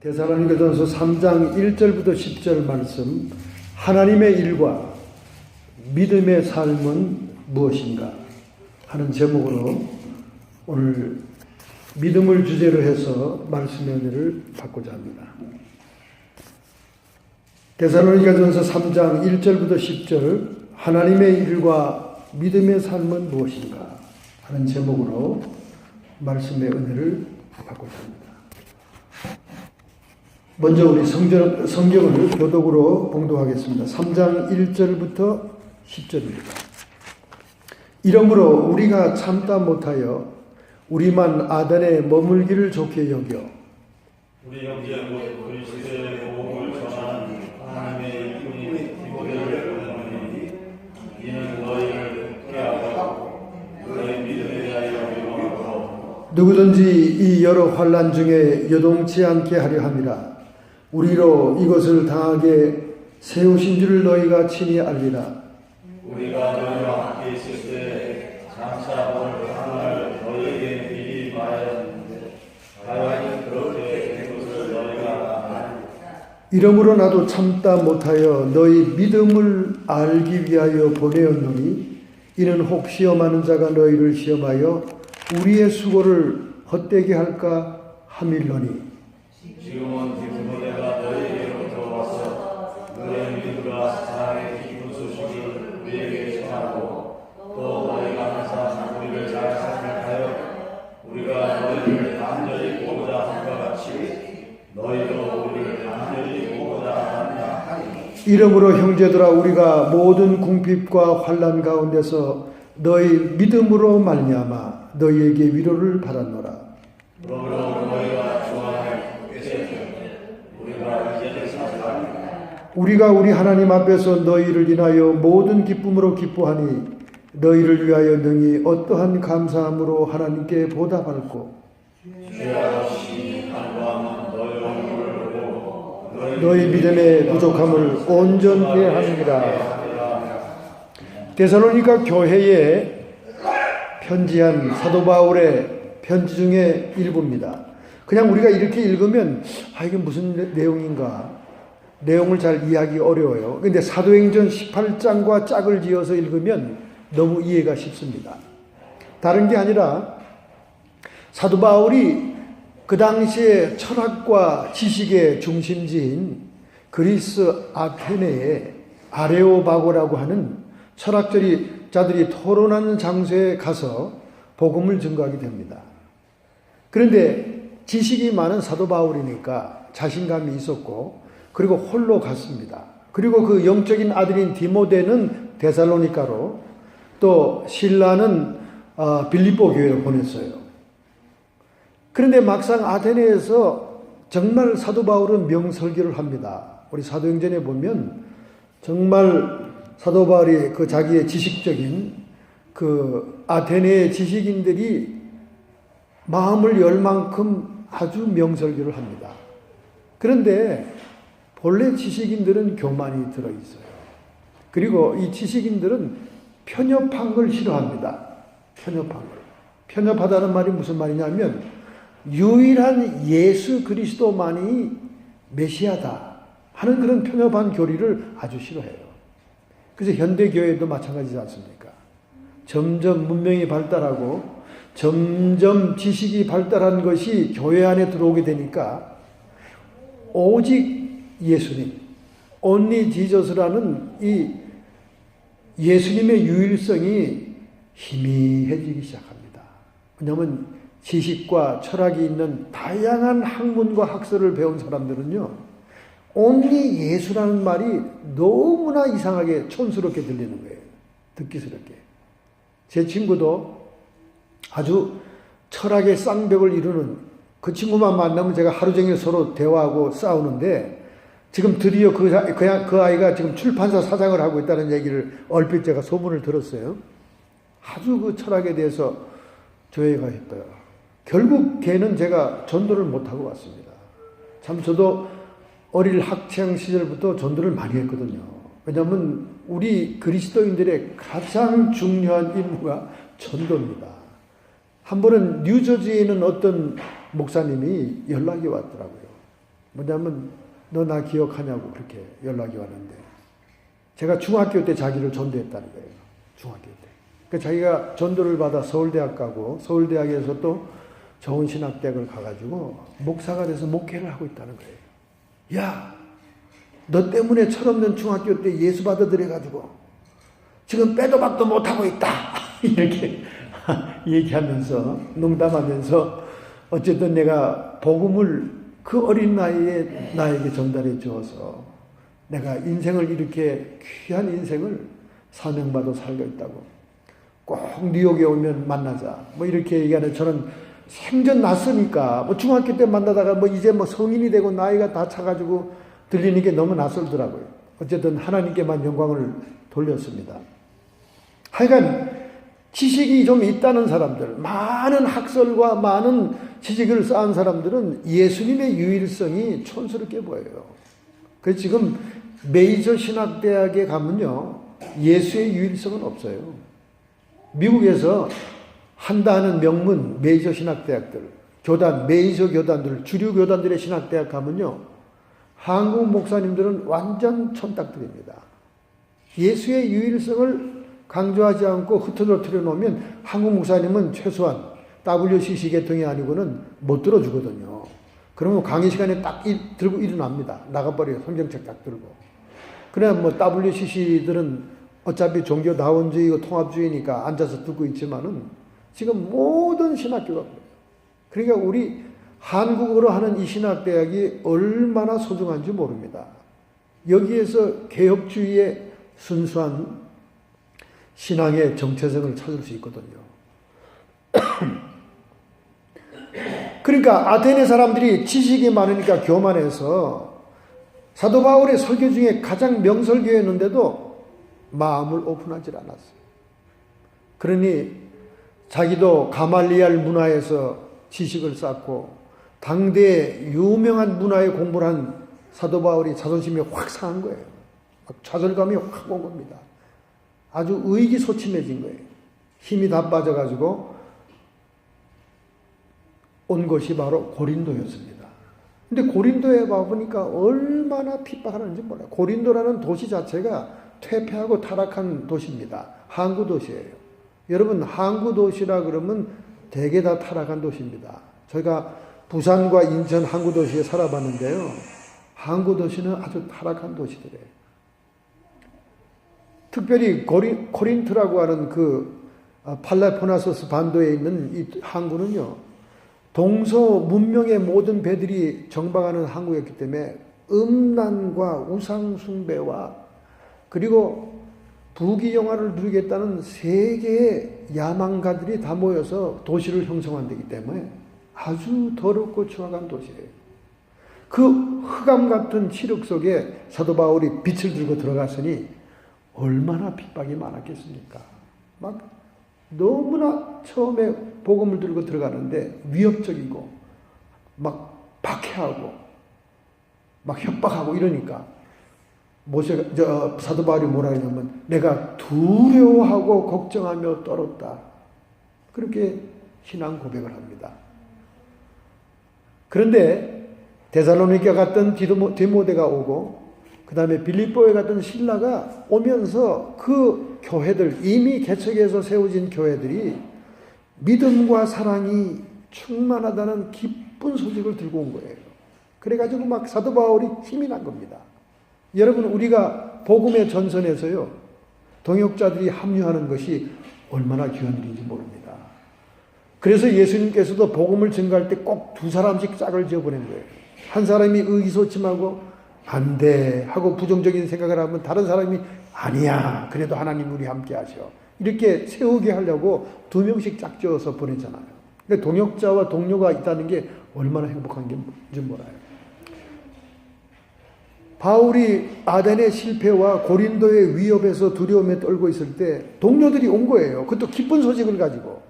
데살로니가전서 3장 1절부터 10절 말씀, 하나님의 일과 믿음의 삶은 무엇인가 하는 제목으로 오늘 믿음을 주제로 해서 말씀의 은혜를 받고자 합니다. 데살로니가전서 3장 1절부터 10절, 하나님의 일과 믿음의 삶은 무엇인가 하는 제목으로 말씀의 은혜를 받고자 합니다. 먼저 우리 성경을 교독으로 봉독하겠습니다. 3장 1절부터 10절입니다. 이러므로 우리가 참다 못하여 우리만 아덴에 머물기를 좋게 여겨 우리 형제 곧 그리스도의 복음을 전하는 하나님의 이름이 디모데를 보내노니 이는 너희를 굳게 하고 너희 믿음에 대하여 위로하고 누구든지 이 여러 환난 중에 여동치 않게 하려 함이라. 우리로 이것을 당하게 세우신 줄을 너희가 친히 알리라. 우리가 너희와 함께 있을 때 장차 올 하나를 너희에게 미리 말하였는데 과연 그렇게 된 것을 너희가 아느냐. 이러므로 나도 참다 못하여 너희 믿음을 알기 위하여 보내었노니 이는 혹 시험하는 자가 너희를 시험하여 우리의 수고를 헛되게 할까 함일러니. 지금은 디모데가 너희에게로부터 와서 너희 믿음과 사랑의 기쁜 소식을 우리에게 전하고 또 너희가 항상 우리를 잘 생각하여 우리가 너희를 간절히 보고자 함과 같이 너희도 우리를 간절히 보고자 한다 하니. 이러므로 형제들아 우리가 모든 궁핍과 환난 가운데서 너희 믿음으로 말미암아 너희에게 위로를 받았노라. 그러므로 너희가 좋아할 우리가 이제는 사랑하니. 우리가 우리 하나님 앞에서 너희를 인하여 모든 기쁨으로 기뻐하니 너희를 위하여 능히 어떠한 감사함으로 하나님께 보답할꼬. 죄악없이 간구하면 너희 얼굴을 보고 너희 믿음의 부족함을 온전케 하느니라. 데살로니가 교회에 편지한 사도 바울의 편지 중에 일부입니다. 그냥 우리가 이렇게 읽으면 이게 무슨 내용인가? 내용을 잘 이해하기 어려워요. 그런데 사도행전 18장과 짝을 지어서 읽으면 너무 이해가 쉽습니다. 다른 게 아니라 사도 바울이 그 당시에 철학과 지식의 중심지인 그리스 아테네의 아레오바고라고 하는 철학자들이 토론하는 장소에 가서 복음을 증거하게 됩니다. 그런데 지식이 많은 사도 바울이니까 자신감이 있었고 그리고 홀로 갔습니다. 그리고 그 영적인 아들인 디모데는 데살로니가로 또 실라는 빌립보 교회로 보냈어요. 그런데 막상 아테네에서 정말 사도 바울은 명설교를 합니다. 우리 사도행전에 보면 정말 사도 바울이 그 자기의 지식적인 그 아테네의 지식인들이 마음을 열 만큼 아주 명설교를 합니다. 그런데 본래 지식인들은 교만이 들어있어요. 그리고 이 지식인들은 편협한 걸 싫어합니다. 편협한 걸. 편협하다는 말이 무슨 말이냐면 유일한 예수 그리스도만이 메시아다 하는 그런 편협한 교리를 아주 싫어해요. 그래서 현대교회도 마찬가지지 않습니까? 점점 문명이 발달하고 점점 지식이 발달한 것이 교회 안에 들어오게 되니까 오직 예수님, only Jesus라는 이 예수님의 유일성이 희미해지기 시작합니다. 왜냐하면 지식과 철학이 있는 다양한 학문과 학설을 배운 사람들은요, only 예수라는 말이 너무나 이상하게 촌스럽게 들리는 거예요. 듣기스럽게. 제 친구도 아주 철학의 쌍벽을 이루는 그 친구만 만나면 제가 하루 종일 서로 대화하고 싸우는데 지금 드디어 그 아이가 지금 출판사 사장을 하고 있다는 얘기를 얼핏 제가 소문을 들었어요. 아주 그 철학에 대해서 조예가 있어요. 결국 걔는 제가 전도를 못하고 왔습니다. 참 저도 어릴 학창 시절부터 전도를 많이 했거든요. 왜냐하면 우리 그리스도인들의 가장 중요한 임무가 전도입니다. 한 번은 뉴저지에 있는 어떤 목사님이 연락이 왔더라고요. 뭐냐면 너 나 기억하냐고 그렇게 연락이 왔는데 제가 중학교 때 자기를 전도했다는 거예요. 중학교 때. 그러니까 자기가 전도를 받아 서울대학 가고 서울대학에서 또 좋은 신학대학을 가가지고 목사가 돼서 목회를 하고 있다는 거예요. 야, 너 때문에 철없는 중학교 때 예수 받아들여가지고 지금 빼도 박도 못하고 있다. 이렇게 얘기하면서 농담하면서 어쨌든 내가 복음을 그 어린 나이에 나에게 전달해 주어서 내가 인생을 이렇게 귀한 인생을 사명받아 살고 있다고. 꼭 뉴욕에 오면 만나자. 뭐 이렇게 얘기하는 저는 생전 낯으니까 뭐 중학교 때 만나다가 뭐 이제 뭐 성인이 되고 나이가 다 차가지고 들리는 게 너무 낯설더라고요. 어쨌든 하나님께만 영광을 돌렸습니다. 하여간 지식이 좀 있다는 사람들, 많은 학설과 많은 지식을 쌓은 사람들은 예수님의 유일성이 촌스럽게 보여요. 그래서 지금 메이저 신학대학에 가면요, 예수의 유일성은 없어요. 미국에서 한다 하는 명문 메이저 신학대학들, 교단, 메이저 교단들, 주류 교단들의 신학대학 가면요, 한국 목사님들은 완전 촌딱들입니다. 예수의 유일성을 강조하지 않고 흐트러뜨려 놓으면 한국 목사님은 최소한 WCC 계통이 아니고는 못 들어주거든요. 그러면 강의 시간에 딱 들고 일어납니다. 나가버려요. 성경책 딱 들고. 그래 뭐 WCC들은 어차피 종교다원주의고 통합주의니까 앉아서 듣고 있지만은 지금 모든 신학교가 그래요. 그러니까 우리 한국어로 하는 이 신학대학이 얼마나 소중한지 모릅니다. 여기에서 개혁주의의 순수한 신앙의 정체성을 찾을 수 있거든요. 그러니까 아테네 사람들이 지식이 많으니까 교만해서 사도 바울의 설교 중에 가장 명설교였는데도 마음을 오픈하지 않았어요. 그러니 자기도 가말리알 문화에서 지식을 쌓고 당대의 유명한 문화에 공부를 한 사도 바울이 자존심이 확 상한 거예요. 막 좌절감이 확 온 겁니다. 아주 의기소침해진 거예요. 힘이 다 빠져가지고 온 것이 바로 고린도였습니다. 근데 고린도에 와보니까 얼마나 핍박하는지 몰라요. 고린도라는 도시 자체가 퇴폐하고 타락한 도시입니다. 항구 도시예요. 여러분 항구 도시라 그러면 대개 다 타락한 도시입니다. 저희가 부산과 인천 항구 도시에 살아봤는데요. 항구 도시는 아주 타락한 도시들이에요. 특별히 코린트라고 하는 그 팔레포나소스 반도에 있는 이 항구는요, 동서 문명의 모든 배들이 정박하는 항구였기 때문에 음란과 우상숭배와 그리고 부귀영화를 누리겠다는 세계의 야망가들이 다 모여서 도시를 형성한 데이기 때문에 아주 더럽고 추악한 도시예요. 그 흑암 같은 칠흑 속에 사도 바울이 빛을 들고 들어갔으니 얼마나 핍박이 많았겠습니까? 막 너무나 처음에 복음을 들고 들어가는데 위협적이고 막 박해하고 막 협박하고 이러니까 사도 바울이 뭐라 하냐면 내가 두려워하고 걱정하며 떨었다. 그렇게 신앙 고백을 합니다. 그런데 데살로니가 갔던 디모데가 오고 그 다음에 빌립보에 갔던 실라가 오면서 그 교회들, 이미 개척해서 세워진 교회들이 믿음과 사랑이 충만하다는 기쁜 소식을 들고 온 거예요. 그래가지고 막 사도 바울이 힘이 난 겁니다. 여러분, 우리가 복음의 전선에서요, 동역자들이 합류하는 것이 얼마나 귀한 일인지 모릅니다. 그래서 예수님께서도 복음을 증거할 때 꼭 두 사람씩 짝을 지어보낸 거예요. 한 사람이 의기소침하고 안 돼 하고 부정적인 생각을 하면 다른 사람이 아니야, 그래도 하나님 우리 함께 하셔, 이렇게 세우게 하려고 두 명씩 짝지어서 보내잖아요. 그러니까 동역자와 동료가 있다는 게 얼마나 행복한 건지 몰라요. 바울이 아덴의 실패와 고린도의 위협에서 두려움에 떨고 있을 때 동료들이 온 거예요. 그것도 기쁜 소식을 가지고.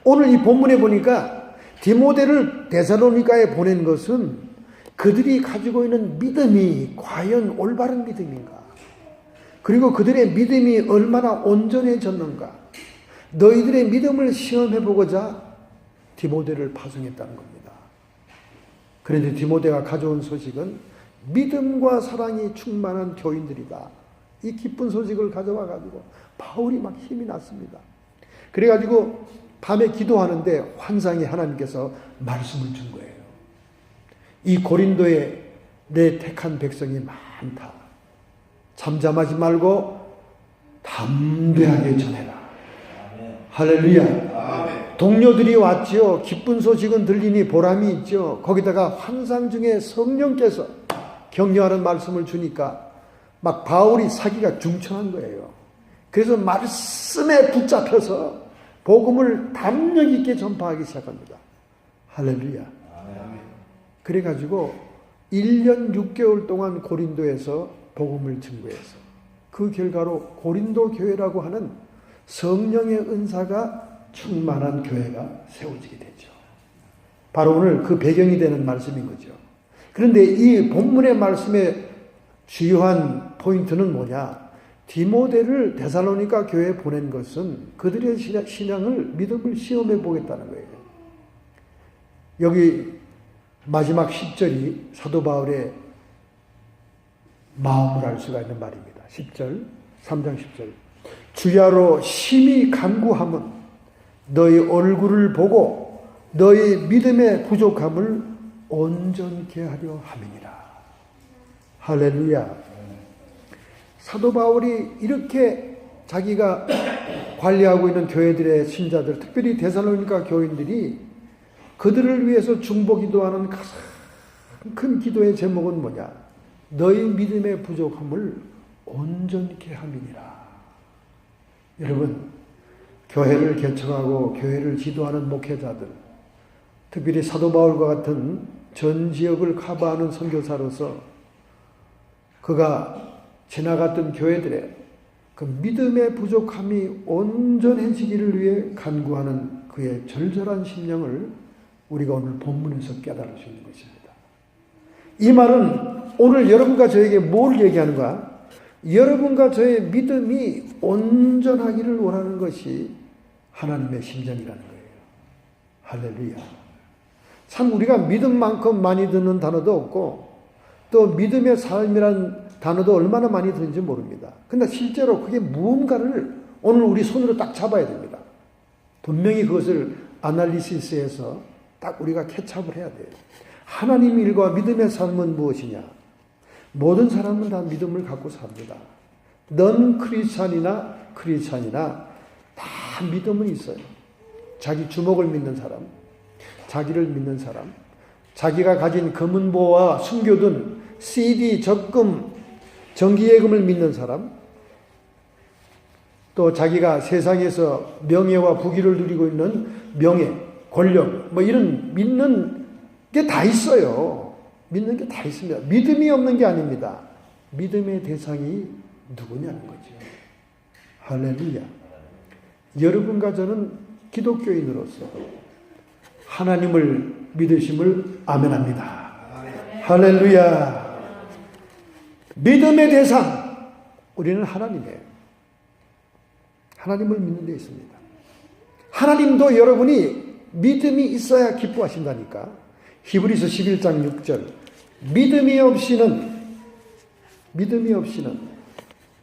오늘 이 본문에 보니까 디모데를 데살로니가에 보낸 것은 그들이 가지고 있는 믿음이 과연 올바른 믿음인가? 그리고 그들의 믿음이 얼마나 온전해졌는가? 너희들의 믿음을 시험해보고자 디모데를 파송했다는 겁니다. 그런데 디모데가 가져온 소식은 믿음과 사랑이 충만한 교인들이다. 이 기쁜 소식을 가져와 가지고 바울이 막 힘이 났습니다. 그래가지고 밤에 기도하는데 환상이 하나님께서 말씀을 준 거예요. 이 고린도에 내 택한 백성이 많다. 잠잠하지 말고 담대하게 전해라. 할렐루야. 동료들이 왔지요. 기쁜 소식은 들리니 보람이 있죠. 거기다가 환상 중에 성령께서 격려하는 말씀을 주니까 막 바울이 사기가 중천한 거예요. 그래서 말씀에 붙잡혀서 복음을 담력 있게 전파하기 시작합니다. 할렐루야. 그래가지고 1년 6개월 동안 고린도에서 복음을 증거해서 그 결과로 고린도 교회라고 하는 성령의 은사가 충만한 교회가 세워지게 되죠. 바로 오늘 그 배경이 되는 말씀인 거죠. 그런데 이 본문의 말씀의 주요한 포인트는 뭐냐? 디모데를 데살로니가 교회에 보낸 것은 그들의 신앙을, 믿음을 시험해 보겠다는 거예요. 여기 마지막 10절이 사도 바울의 마음을 알 수가 있는 말입니다. 10절, 3장 10절. 주야로 심히 간구함은 너희 얼굴을 보고 너희 믿음의 부족함을 온전케 하려 함이니라. 할렐루야. 사도 바울이 이렇게 자기가 관리하고 있는 교회들의 신자들, 특별히 데살로니가 교인들이 그들을 위해서 중보기도하는 가장 큰 기도의 제목은 뭐냐? 너희 믿음의 부족함을 온전케 함이니라. 여러분, 교회를 개척하고 교회를 지도하는 목회자들, 특별히 사도 바울과 같은 전 지역을 커버하는 선교사로서 그가 지나갔던 교회들의 그 믿음의 부족함이 온전해지기를 위해 간구하는 그의 절절한 심령을 우리가 오늘 본문에서 깨달을 수 있는 것입니다. 이 말은 오늘 여러분과 저에게 뭘 얘기하는가? 여러분과 저의 믿음이 온전하기를 원하는 것이 하나님의 심정이라는 거예요. 할렐루야. 참 우리가 믿음만큼 많이 듣는 단어도 없고 또 믿음의 삶이란 단어도 얼마나 많이 듣는지 모릅니다. 근데 실제로 그게 무언가를 오늘 우리 손으로 딱 잡아야 됩니다. 분명히 그것을 아날리시스해서 딱 우리가 캐치업을 해야 돼요. 하나님 일과 믿음의 삶은 무엇이냐? 모든 사람은 다 믿음을 갖고 삽니다. 넌 크리스찬이나 다 믿음은 있어요. 자기 주먹을 믿는 사람, 자기를 믿는 사람, 자기가 가진 금은보와 순교든 CD, 적금, 정기예금을 믿는 사람, 또 자기가 세상에서 명예와 부귀를 누리고 있는 명예, 권력, 뭐 이런 믿는 게 다 있어요. 믿는 게 다 있습니다. 믿음이 없는 게 아닙니다. 믿음의 대상이 누구냐는 거죠. 할렐루야. 여러분과 저는 기독교인으로서 하나님을 믿으심을 아멘합니다. 할렐루야. 믿음의 대상, 우리는 하나님이에요. 하나님을 믿는 데 있습니다. 하나님도 여러분이 믿음이 있어야 기뻐하신다니까. 히브리서 11장 6절. 믿음이 없이는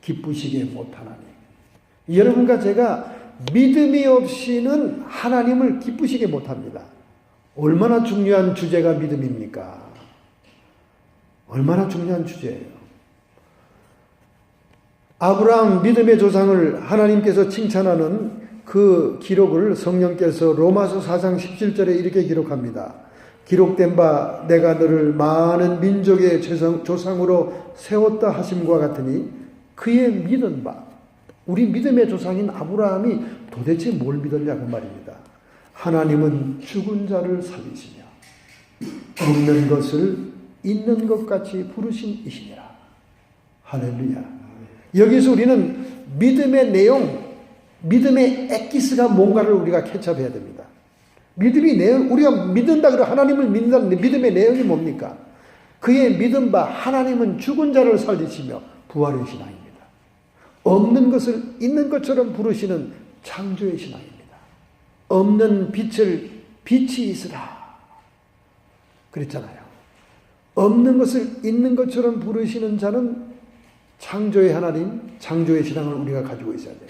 기쁘시게 못하나니. 여러분과 제가 믿음이 없이는 하나님을 기쁘시게 못합니다. 얼마나 중요한 주제가 믿음입니까? 얼마나 중요한 주제예요. 아브라함 믿음의 조상을 하나님께서 칭찬하는 그 기록을 성령께서 로마서 4장 17절에 이렇게 기록합니다. 기록된 바 내가 너를 많은 민족의 조상으로 세웠다 하심과 같으니 그의 믿은 바, 우리 믿음의 조상인 아브라함이 도대체 뭘 믿었냐고 말입니다. 하나님은 죽은 자를 살리시며 없는 것을 있는 것 같이 부르신 이시니라. 할렐루야. 여기서 우리는 믿음의 내용, 믿음의 엑기스가 뭔가를 우리가 캐치업해야 됩니다. 믿음이 내용, 우리가 믿는다 그러면 하나님을 믿는다는데 믿음의 내용이 뭡니까? 그의 믿은 바 하나님은 죽은 자를 살리시며 부활의 신앙입니다. 없는 것을 있는 것처럼 부르시는 창조의 신앙입니다. 없는 빛을 빛이 있으라 그랬잖아요. 없는 것을 있는 것처럼 부르시는 자는 창조의 하나님, 창조의 신앙을 우리가 가지고 있어야 돼요.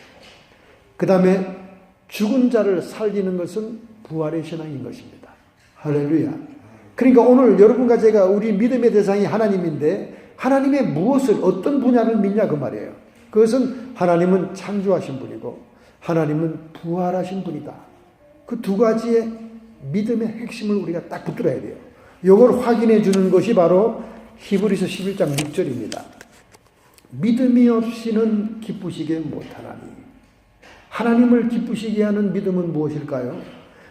그 다음에 죽은 자를 살리는 것은 부활의 신앙인 것입니다. 할렐루야. 그러니까 오늘 여러분과 제가 우리 믿음의 대상이 하나님인데 하나님의 무엇을 어떤 분야를 믿냐 그 말이에요. 그것은 하나님은 창조하신 분이고 하나님은 부활하신 분이다. 그 두 가지의 믿음의 핵심을 우리가 딱 붙들어야 돼요. 이걸 확인해 주는 것이 바로 히브리서 11장 6절입니다. 믿음이 없이는 기쁘시게 못하나니. 하나님을 기쁘시게 하는 믿음은 무엇일까요?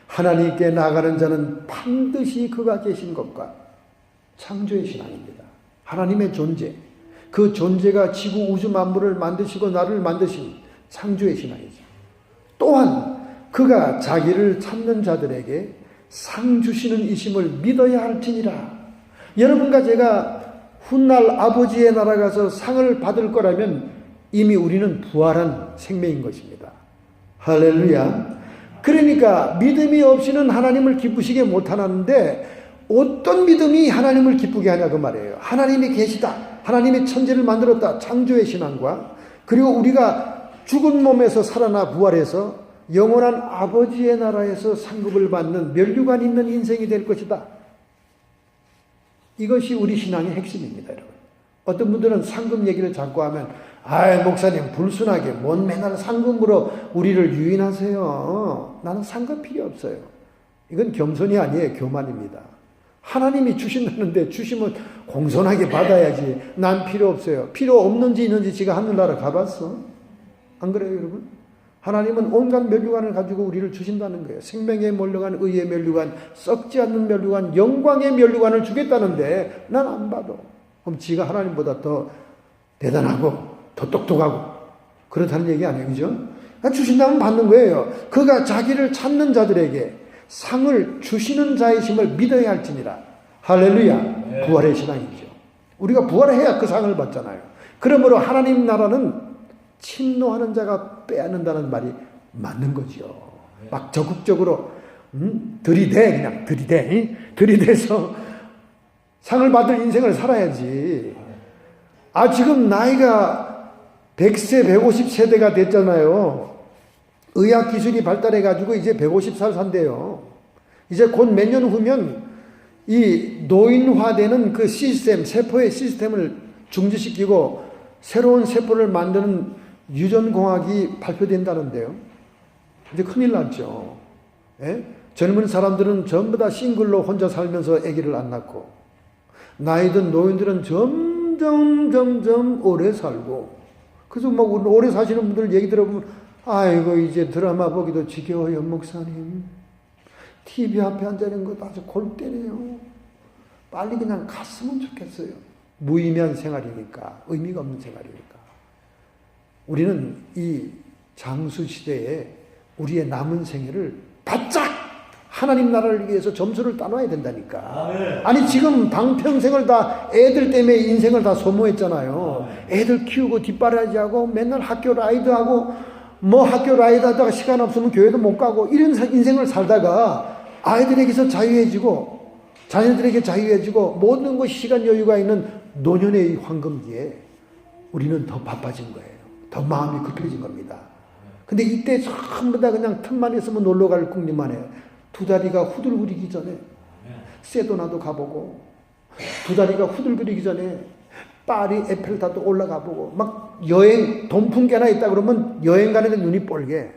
하나님께 나가는 자는 반드시 그가 계신 것과 창조의 신앙입니다. 하나님의 존재, 그 존재가 지구 우주 만물을 만드시고 나를 만드신 창조의 신앙이죠. 또한 그가 자기를 찾는 자들에게 상 주시는 이심을 믿어야 할지니라. 여러분과 제가 훗날 아버지의 나라 가서 상을 받을 거라면 이미 우리는 부활한 생명인 것입니다. 할렐루야. 그러니까 믿음이 없이는 하나님을 기쁘시게 못하는데 어떤 믿음이 하나님을 기쁘게 하냐 그 말이에요. 하나님이 계시다. 하나님이 천지를 만들었다. 창조의 신앙과 그리고 우리가 죽은 몸에서 살아나 부활해서 영원한 아버지의 나라에서 상급을 받는 면류관 있는 인생이 될 것이다. 이것이 우리 신앙의 핵심입니다, 여러분. 어떤 분들은 상급 얘기를 자꾸 하면 목사님 불순하게 뭔 맨날 상급으로 우리를 유인하세요. 나는 상급 필요 없어요. 이건 겸손이 아니에요. 교만입니다. 하나님이 주신다는데 주시면 공손하게 받아야지. 난 필요 없어요. 필요 없는지 있는지 지가 하늘나라 가봤어? 안 그래요, 여러분? 하나님은 온갖 면류관을 가지고 우리를 주신다는 거예요. 생명의 면류관, 의의 면류관, 썩지 않는 면류관, 영광의 면류관을 주겠다는데 난 안 받아. 그럼 지가 하나님보다 더 대단하고 더 똑똑하고 그렇다는 얘기 아니에요. 그죠? 주신다면 받는 거예요. 그가 자기를 찾는 자들에게 상을 주시는 자이심을 믿어야 할지니라. 할렐루야. 부활의 신앙이죠. 우리가 부활해야 그 상을 받잖아요. 그러므로 하나님 나라는 침노하는 자가 빼앗는다는 말이 맞는 거죠. 막 적극적으로 들이대 그냥 들이대서 상을 받을 인생을 살아야지. 지금 나이가 100세 150세대가 됐잖아요. 의학 기술이 발달해 가지고 이제 150살 산대요. 이제 곧 몇 년 후면 이 노인화되는 그 시스템, 세포의 시스템을 중지시키고 새로운 세포를 만드는 유전공학이 발표된다는데요. 이제 큰일 났죠. 예? 젊은 사람들은 전부 다 싱글로 혼자 살면서 아기를 안 낳고 나이 든 노인들은 점점 오래 살고 그래서 막 오래 사시는 분들 얘기 들어보면 아이고 이제 드라마 보기도 지겨워요 목사님. TV 앞에 앉아있는 것도 아주 골 때네요. 빨리 그냥 갔으면 좋겠어요. 무의미한 생활이니까 의미가 없는 생활이니까. 우리는 이 장수시대에 우리의 남은 생애를 바짝 하나님 나라를 위해서 점수를 따놔야 된다니까. 아니 지금 방평생을 다 애들 때문에 인생을 다 소모했잖아요. 애들 키우고 뒷바라지하고 맨날 학교 라이드하고 학교 라이드 하다가 시간 없으면 교회도 못 가고 이런 인생을 살다가 아이들에게서 자유해지고 자녀들에게 자유해지고 모든 것이 시간 여유가 있는 노년의 이 황금기에 우리는 더 바빠진 거예요. 더 마음이 급해진 겁니다. 근데 이때 전부 다 그냥 틈만 있으면 놀러 갈 궁리만 해요. 두 다리가 후들거리기 전에 세도나도 가보고 두 다리가 후들거리기 전에 파리 에펠탑도 올라가 보고 막 여행 돈 푼게나 있다 그러면 여행 가는 데 눈이 뻘게.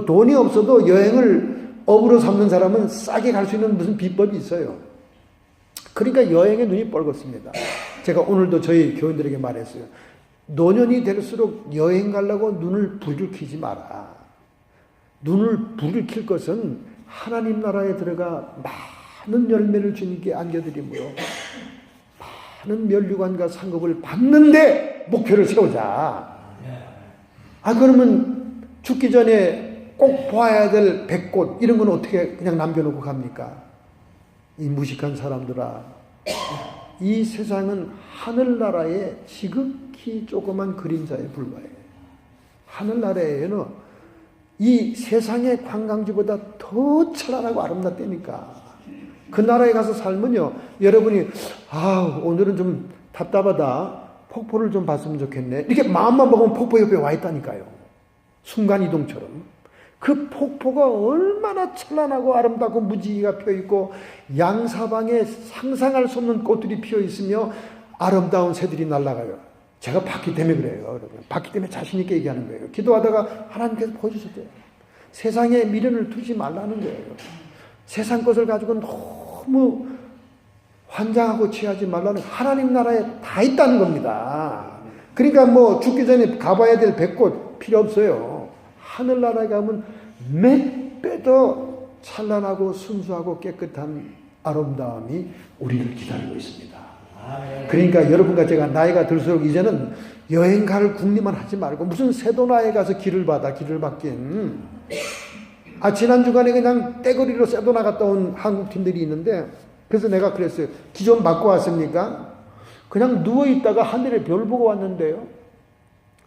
돈이 없어도 여행을 업으로 삼는 사람은 싸게 갈 수 있는 무슨 비법이 있어요. 그러니까 여행에 눈이 뻘겋습니다. 제가 오늘도 저희 교인들에게 말했어요. 노년이 될수록 여행 가려고 눈을 불을 켜지 마라. 눈을 불을 켤 것은 하나님 나라에 들어가 많은 열매를 주님께 안겨드림으로 많은 면류관과 상급을 받는데 목표를 세우자. 그러면 죽기 전에 꼭 보아야 될 100곳 이런 건 어떻게 그냥 남겨놓고 갑니까? 이 무식한 사람들아, 이 세상은 하늘나라의 지극히 조그만 그림자에 불과해. 하늘나라에는 이 세상의 관광지보다 더 찬란하고 아름답다니까. 그 나라에 가서 살면요, 여러분이 오늘은 좀 답답하다, 폭포를 좀 봤으면 좋겠네, 이렇게 마음만 먹으면 폭포 옆에 와 있다니까요. 순간이동처럼. 그 폭포가 얼마나 찬란하고 아름답고 무지개가 펴있고 양사방에 상상할 수 없는 꽃들이 피어있으며 아름다운 새들이 날아가요. 제가 봤기 때문에 그래요. 여러분. 봤기 때문에 자신 있게 얘기하는 거예요. 기도하다가 하나님께서 보여주셨대요. 세상에 미련을 두지 말라는 거예요. 세상 것을 가지고 너무 환장하고 취하지 말라는, 하나님 나라에 다 있다는 겁니다. 그러니까 뭐 죽기 전에 가봐야 될 100곳 필요 없어요. 하늘나라에 가면 몇 배 더 찬란하고 순수하고 깨끗한 아름다움이 우리를 기다리고 있습니다. 그러니까 여러분과 제가 나이가 들수록 이제는 여행 갈 궁리만 하지 말고 무슨 세도나에 가서 길을 받긴. 지난 주간에 그냥 떼거리로 세도나 갔다 온 한국 팀들이 있는데, 그래서 내가 그랬어요. 기존 받고 왔습니까? 그냥 누워있다가 하늘에 별 보고 왔는데요.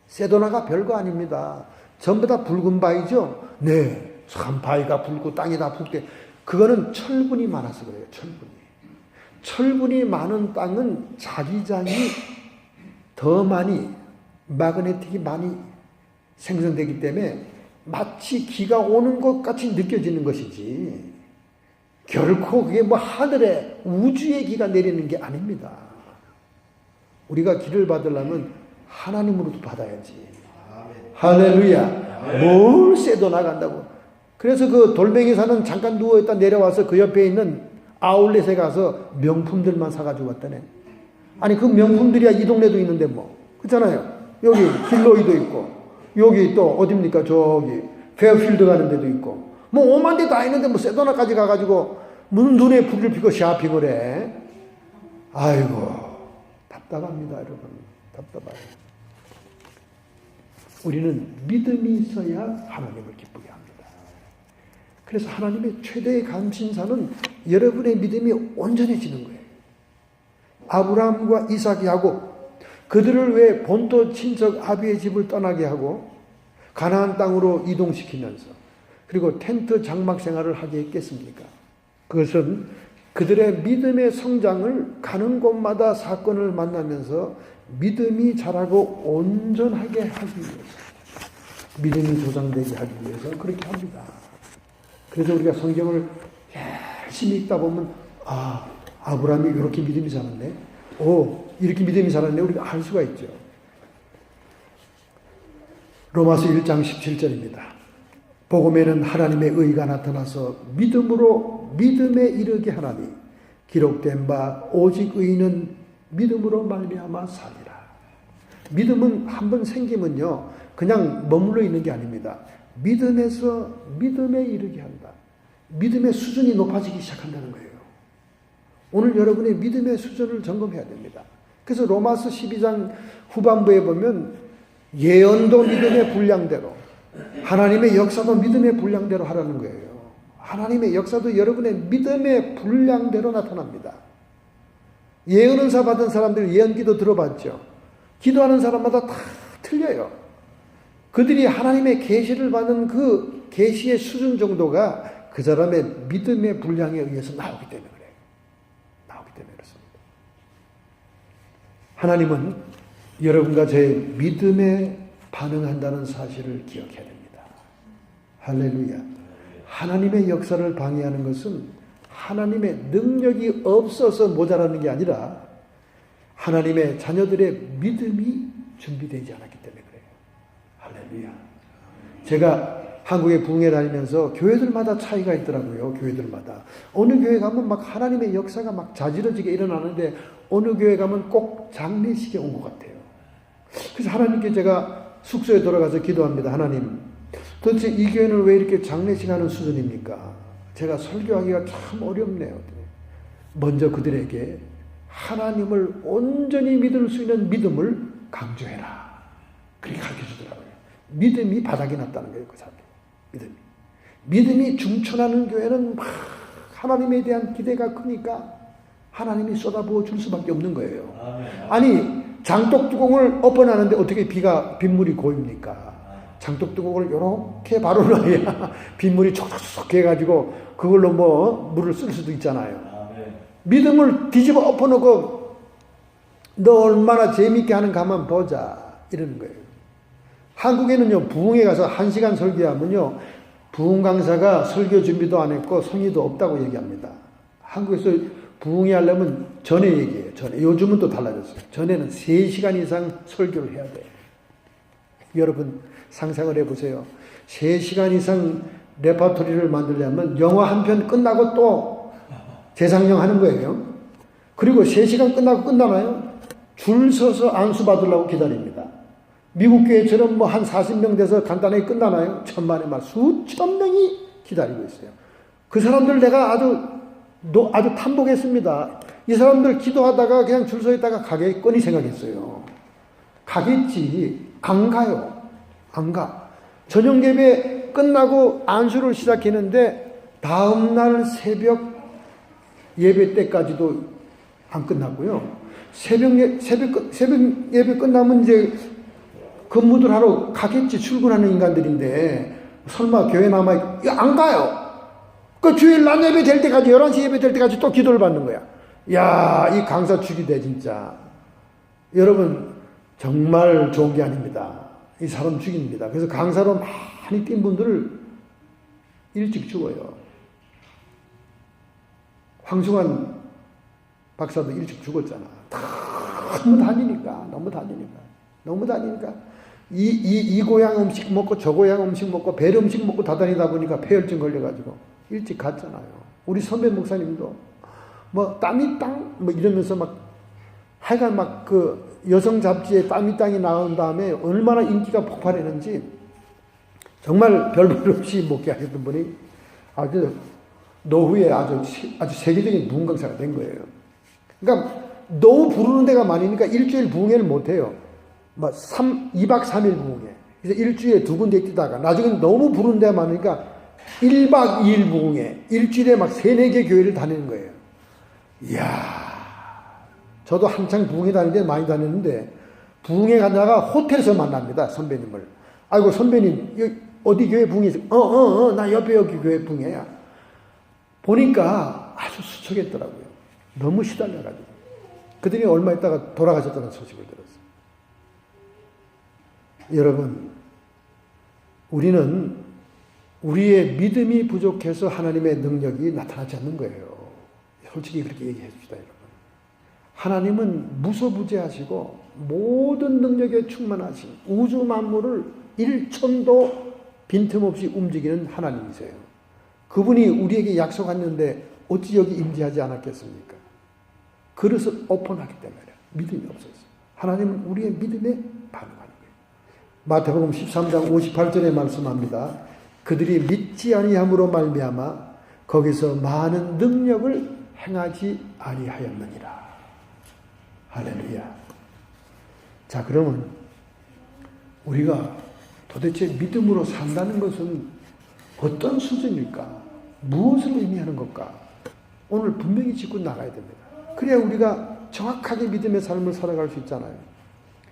세도나가 별거 아닙니다. 전부 다 붉은 바위죠? 네. 참 바위가 붉고 땅이 다 붉대. 그거는 철분이 많아서 그래요. 철분이 많은 땅은 자기장이 더 많이, 마그네틱이 많이 생성되기 때문에 마치 기가 오는 것 같이 느껴지는 것이지, 결코 그게 뭐 하늘에 우주의 기가 내리는 게 아닙니다. 우리가 기를 받으려면 하나님으로도 받아야지. 할렐루야. 뭘 쎄도 나간다고. 그래서 그 돌멩이 사는 잠깐 누워있다 내려와서 그 옆에 있는 아울렛에 가서 명품들만 사가지고 왔다네. 아니 그 명품들이야 이 동네도 있는데 뭐. 그렇잖아요. 여기 길로이도 있고, 여기 또 어딥니까, 저기 페어필드 가는 데도 있고, 뭐 오만 데 다 있는데 뭐 세도나까지 가가지고 무슨 눈에 불을 피고 샤핑을 해. 아이고 답답합니다 여러분. 답답해요. 우리는 믿음이 있어야 하나님을 기쁘게 합니다. 그래서 하나님의 최대의 감신사는 여러분의 믿음이 온전해지는 거예요. 아브라함과 이삭이 하고, 그들을 왜 본토 친척 아비의 집을 떠나게 하고 가나안 땅으로 이동시키면서 그리고 텐트 장막 생활을 하게 했겠습니까? 그것은 그들의 믿음의 성장을 가는 곳마다 사건을 만나면서 믿음이 자라고 온전하게 하기 위해서, 믿음이 조장되게 하기 위해서 그렇게 합니다. 그래서 우리가 성경을 열심히 읽다 보면 아브라함이 이렇게 믿음이 자랐네, 이렇게 믿음이 자랐네, 우리가 알 수가 있죠. 로마서 1장 17절입니다. 복음에는 하나님의 의가 나타나서 믿음으로 믿음에 이르게 하나니 기록된 바 오직 의인은 믿음으로 말미암아 살리라. 믿음은 한번 생기면요 그냥 머물러 있는 게 아닙니다. 믿음에서 믿음에 이르게 한다. 믿음의 수준이 높아지기 시작한다는 거예요. 오늘 여러분의 믿음의 수준을 점검해야 됩니다. 그래서 로마서 12장 후반부에 보면 예언도 믿음의 분량대로, 하나님의 역사도 믿음의 분량대로 하라는 거예요. 하나님의 역사도 여러분의 믿음의 분량대로 나타납니다. 예언 은사 받은 사람들 예언기도 들어봤죠. 기도하는 사람마다 다 틀려요. 그들이 하나님의 계시를 받는 그 계시의 수준 정도가 그 사람의 믿음의 분량에 의해서 나오기 때문에 그래요. 나오기 때문에 그렇습니다. 하나님은 여러분과 제 믿음에 반응한다는 사실을 기억해야 됩니다. 할렐루야. 하나님의 역사를 방해하는 것은 하나님의 능력이 없어서 모자라는 게 아니라 하나님의 자녀들의 믿음이 준비되지 않았기 때문에 그래요. 할렐루야. 제가 한국에 부흥회 다니면서 교회들마다 차이가 있더라고요. 교회들마다. 어느 교회 가면 막 하나님의 역사가 막 자지러지게 일어나는데 어느 교회 가면 꼭 장례식에 온 것 같아요. 그래서 하나님께 제가 숙소에 돌아가서 기도합니다. 하나님, 도대체 이 교회는 왜 이렇게 장례식 하는 수준입니까? 제가 설교하기가 참 어렵네요. 먼저 그들에게 하나님을 온전히 믿을 수 있는 믿음을 강조해라. 그렇게 가르쳐 주더라고요. 믿음이 바닥이 났다는 거예요. 그 사람들. 믿음이 중천하는 교회는 막 하나님에 대한 기대가 크니까 하나님이 쏟아부어 줄 수밖에 없는 거예요. 아니 장독두공을 엎어놨는데 어떻게 빗물이 고입니까? 장독두공을 이렇게 바로 놔야 빗물이 촉촉촉 해가지고 그걸로 뭐 물을 쓸 수도 있잖아요. 믿음을 뒤집어 엎어놓고 너 얼마나 재밌게 하는가 한번 보자 이러는 거예요. 한국에는요, 부흥회 가서 1시간 설교하면요, 부흥 강사가 설교 준비도 안 했고 성의도 없다고 얘기합니다. 한국에서 부흥회 하려면 전에 얘기해요. 전에. 요즘은 또 달라졌어요. 전에는 3시간 이상 설교를 해야 돼요. 여러분 상상을 해보세요. 3시간 이상 레파토리를 만들려면 영화 한 편 끝나고 또 재상영 하는 거예요. 그리고 3시간 끝나고 끝나나요? 줄 서서 안수 받으려고 기다립니다. 미국 교회처럼 뭐 한 40명 돼서 간단하게 끝나나요? 천만의 말 수천 명이 기다리고 있어요. 그 사람들 내가 아주 탐복했습니다. 이 사람들 기도하다가 그냥 줄 서 있다가 가겠거니 생각했어요. 가겠지. 안 가요. 안 가. 저녁 예배 끝나고 안수를 시작했는데 다음날 새벽 예배 때까지도 안 끝났고요. 새벽 예배 끝나면 이제 근무들 하러 가겠지. 출근하는 인간들인데 설마 교회 안 가요. 그 주일 낮 예배 될 때까지 11시 예배 될 때까지 또 기도를 받는 거야. 야, 이 강사 죽이대 진짜. 여러분 정말 좋은 게 아닙니다. 이 사람 죽입니다. 그래서 강사로 많이 뛴 분들을 일찍 죽어요. 황승환 박사도 일찍 죽었잖아. 너무 다니니까. 이 고향 음식 먹고 저 고향 음식 먹고 배려 음식 먹고 다 다니다 보니까 폐혈증 걸려가지고 일찍 갔잖아요. 우리 선배 목사님도 뭐 땀이 땅 뭐 이러면서 막 하여간 막 그 여성 잡지에 땀이 땅이 나온 다음에 얼마나 인기가 폭발했는지 정말 별볼 없이 목회하셨던 분이 아주 노후에 아주 세계적인 부흥 강사가 된 거예요. 그러니까 노후 부르는 데가 많으니까 일주일 부흥회를 못해요. 막 2박 3일 부흥회. 그래서 일주일에 2군데 뛰다가 나중에 너무 부르는 데가 많으니까 1박 2일 부흥회. 일주일에 막 3, 4개 교회를 다니는 거예요. 이야. 저도 한창 부흥회 다닐 때 많이 다녔는데 부흥회 가다가 호텔에서 만납니다. 선배님을. 아이고 선배님 어디 교회 부흥회에서 나 옆에 여기 교회 부흥회야. 보니까 아주 수척했더라고요. 너무 시달려가지고. 그들이 얼마 있다가 돌아가셨다는 소식을 들었어요. 여러분, 우리는 우리의 믿음이 부족해서 하나님의 능력이 나타나지 않는 거예요. 솔직히 그렇게 얘기해 줍시다, 여러분. 하나님은 무소부재하시고 모든 능력에 충만하신 우주 만물을 1촌도 빈틈없이 움직이는 하나님이세요. 그분이 우리에게 약속했는데 어찌 여기 임재하지 않았겠습니까? 그릇을 오픈하기 때문에 믿음이 없었어요. 하나님은 우리의 믿음에 반응하는 거예요. 마태복음 13장 58절에 말씀합니다. 그들이 믿지 아니함으로 말미암아 거기서 많은 능력을 행하지 아니하였느니라. 할렐루야. 자, 그러면 우리가 도대체 믿음으로 산다는 것은 어떤 수준일까? 무엇을 의미하는 걸까? 오늘 분명히 짚고 나가야 됩니다. 그래야 우리가 정확하게 믿음의 삶을 살아갈 수 있잖아요.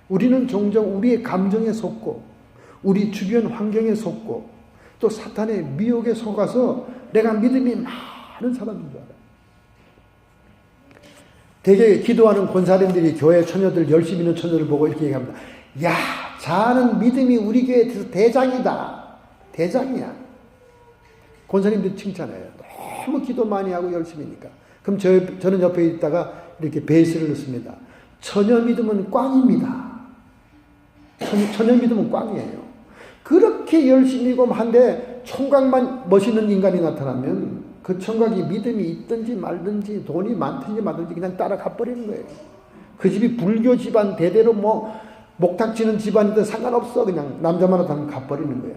우리는 종종 우리의 감정에 속고 우리 주변 환경에 속고 또 사탄의 미혹에 속아서 내가 믿음이 많은 사람인 줄 알아요. 되게 기도하는 권사님들이 교회 처녀들 열심히 있는 처녀를 보고 이렇게 얘기합니다. 야, 자는 믿음이 우리 교회에서 대장이다. 대장이야. 권사님들 칭찬해요. 너무 기도 많이 하고 열심히니까. 그럼 저는 옆에 있다가 이렇게 베이스를 넣습니다. 처녀 믿음은 꽝입니다. 처녀 믿음은 꽝이에요. 그렇게 열심히고 한데 총각만 멋있는 인간이 나타나면 그 총각이 믿음이 있든지 말든지 돈이 많든지 말든지 그냥 따라가 버리는 거예요. 그 집이 불교 집안 대대로 뭐 목탁지는 집안이든 상관없어. 그냥 남자만 하면 가버리는 거야.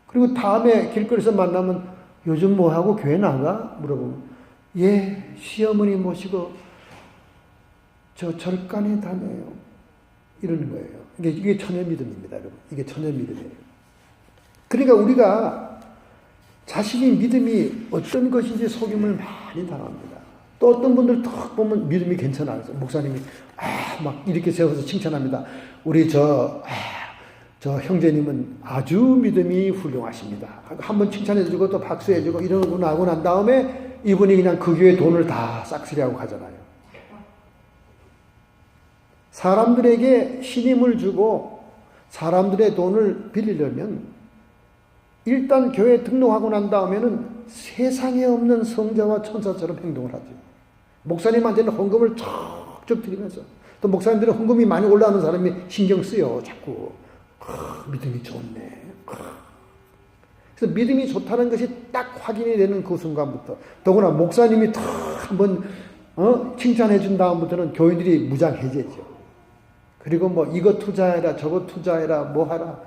그리고 다음에 길거리에서 만나면 요즘 뭐하고 교회 나가? 물어보면 예, 시어머니 모시고 저 절간에 다녀요. 이러는 거예요. 이게 처녀 믿음입니다, 여러분. 이게 처녀 믿음이에요. 그러니까 우리가 자신이 믿음이 어떤 것인지 속임을 많이 당합니다. 또 어떤 분들 탁 보면 믿음이 괜찮아요. 목사님이 막 이렇게 세워서 칭찬합니다. 우리 저 형제님은 아주 믿음이 훌륭하십니다. 한번 칭찬해주고 또 박수해주고 이러고 나고 난 다음에 이분이 그냥 그 교회 돈을 다 싹쓸이하고 가잖아요. 사람들에게 신임을 주고 사람들의 돈을 빌리려면 일단 교회에 등록하고 난 다음에는 세상에 없는 성자와 천사처럼 행동을 하죠. 목사님한테는 헌금을 척척 드리면서 또 목사님들은 헌금이 많이 올라오는 사람이 신경 쓰여 자꾸. 믿음이 좋네. 그래서 믿음이 좋다는 것이 딱 확인이 되는 그 순간부터, 더구나 목사님이 탁 한번 칭찬해 준 다음부터는 교인들이 무장해제죠. 그리고 뭐 이거 투자해라 저거 투자해라 뭐 하라.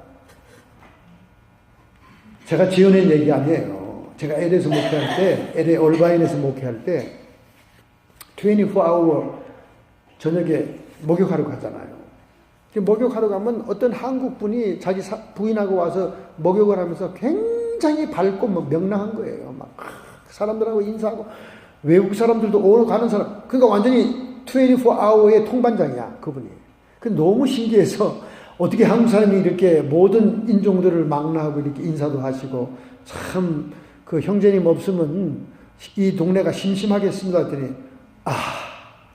제가 지어낸 얘기 아니에요. 제가 LA에서 목회할 때, LA 얼바인에서 목회할 때 24hour 저녁에 목욕하러 가잖아요. 목욕하러 가면 어떤 한국 분이 자기 부인하고 와서 목욕을 하면서 굉장히 밝고 명랑한 거예요. 막 사람들하고 인사하고, 외국 사람들도 오러 가는 사람, 그러니까 완전히 24hour의 통반장이야 그분이. 너무 신기해서 어떻게 한국 사람이 이렇게 모든 인종들을 망라하고 이렇게 인사도 하시고, 참 그 형제님 없으면 이 동네가 심심하겠습니다 했더니,